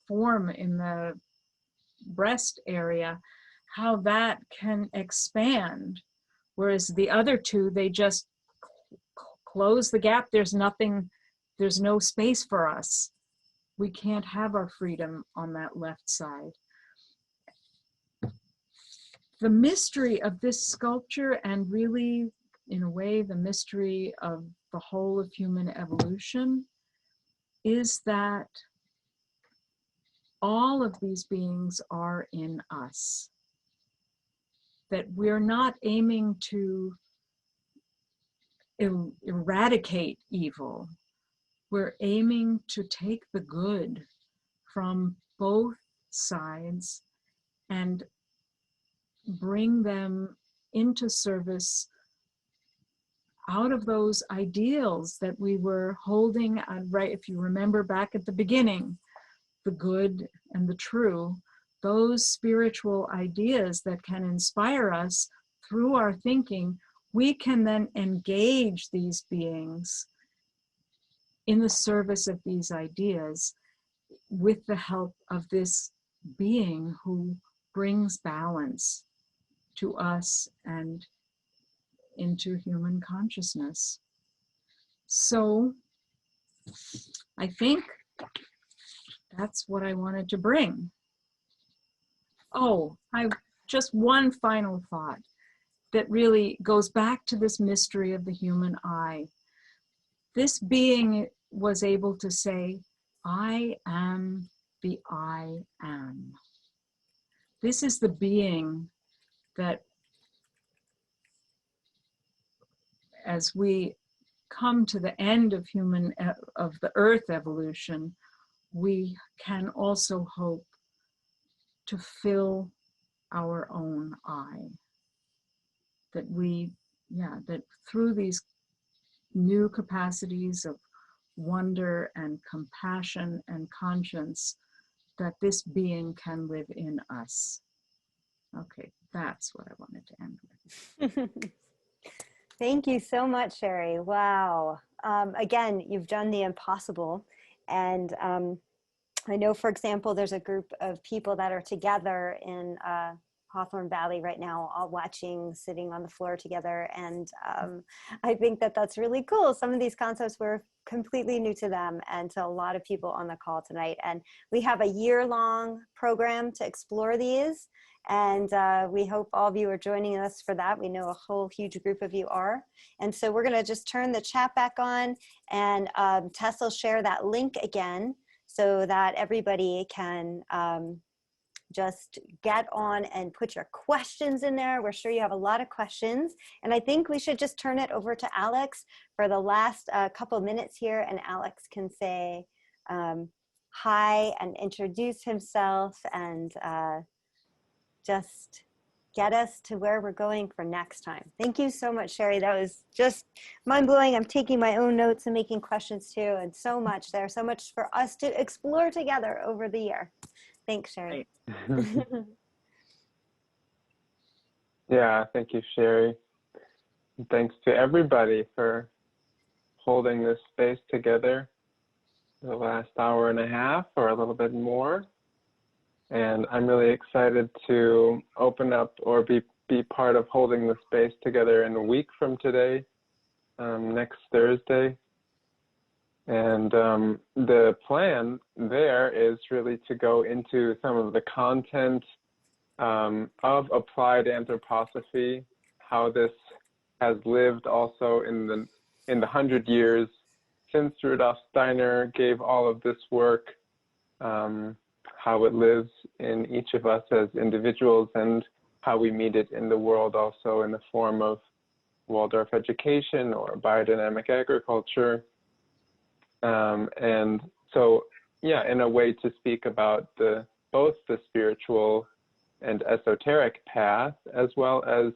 form in the breast area, how that can expand. Whereas the other two, they just close the gap. There's no space for us. We can't have our freedom on that left side. The mystery of this sculpture, and really, in a way, the mystery of the whole of human evolution, is that all of these beings are in us. That we're not aiming to eradicate evil. We're aiming to take the good from both sides and bring them into service out of those ideals that we were holding, right, if you remember back at the beginning, the good and the true, those spiritual ideas that can inspire us through our thinking, we can then engage these beings in the service of these ideas with the help of this being who brings balance to us and into human consciousness. So I think that's what I wanted to bring. Oh, just one final thought that really goes back to this mystery of the human eye. This being was able to say, I am the I am. This is the being that, as we come to the end of the earth evolution, we can also hope to fill our own eye. That that through these new capacities of wonder and compassion and conscience, that this being can live in us. Okay, that's what I wanted to end with. Thank you so much, Sherry. Wow. Again, you've done the impossible. And I know, for example, there's a group of people that are together in Hawthorne Valley right now, all watching, sitting on the floor together. And I think that that's really cool. Some of these concepts were completely new to them and to a lot of people on the call tonight. And we have a year-long program to explore these. And we hope all of you are joining us for that. We know a whole huge group of you are. And so we're going to just turn the chat back on, and Tess will share that link again so that everybody can just get on and put your questions in there. We're sure you have a lot of questions. And I think we should just turn it over to Alex for the last couple minutes here. And Alex can say hi and introduce himself and just get us to where we're going for next time. Thank you so much, Sherry. That was just mind-blowing. I'm taking my own notes and making questions too, and so much there, so much for us to explore together over the year. Thanks, Sherry. Yeah, thank you, Sherry. And thanks to everybody for holding this space together for the last hour and a half or a little bit more. And I'm really excited to open up or be part of holding the space together in a week from today, next Thursday. And the plan there is really to go into some of the content of applied anthroposophy, how this has lived also in the 100 years since Rudolf Steiner gave all of this work, how it lives in each of us as individuals and how we meet it in the world also in the form of Waldorf education or biodynamic agriculture. And so, yeah, in a way to speak about both the spiritual and esoteric path, as well as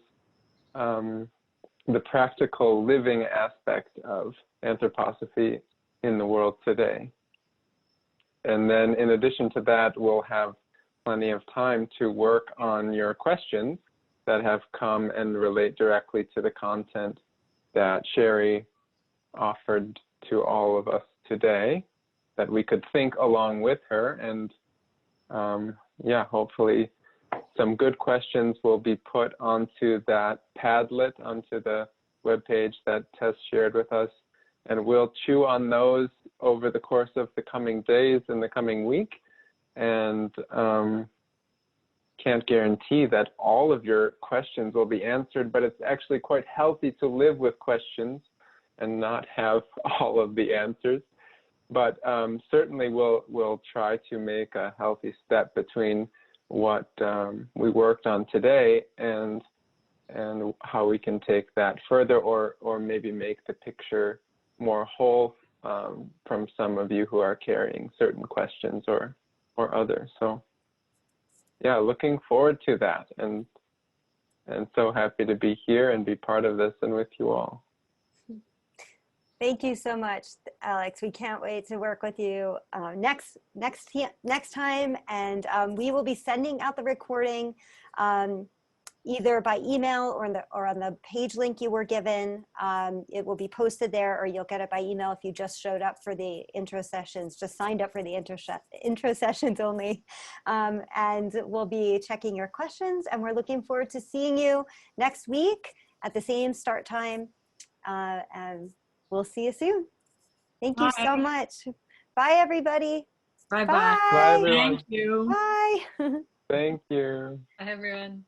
the practical living aspect of anthroposophy in the world today. And then in addition to that, we'll have plenty of time to work on your questions that have come and relate directly to the content that Sherry offered to all of us today, that we could think along with her. And yeah, hopefully some good questions will be put onto that Padlet, onto the webpage that Tess shared with us. And we'll chew on those over the course of the coming days and the coming week. And can't guarantee that all of your questions will be answered, but it's actually quite healthy to live with questions and not have all of the answers. But certainly we'll try to make a healthy step between what we worked on today and how we can take that further, or maybe make the picture more whole from some of you who are carrying certain questions or others. So yeah, looking forward to that, and so happy to be here and be part of this and with you all. Thank you so much, Alex. We can't wait to work with you next time, and we will be sending out the recording either by email or on the page link you were given. It will be posted there, or you'll get it by email if you just showed up for the intro sessions, just signed up for the intro sessions only. And we'll be checking your questions, and we're looking forward to seeing you next week at the same start time. And we'll see you soon. Thank you so much. Bye, everybody. Bye-bye. Bye, everyone. Thank you. Bye. Thank you. Bye, everyone.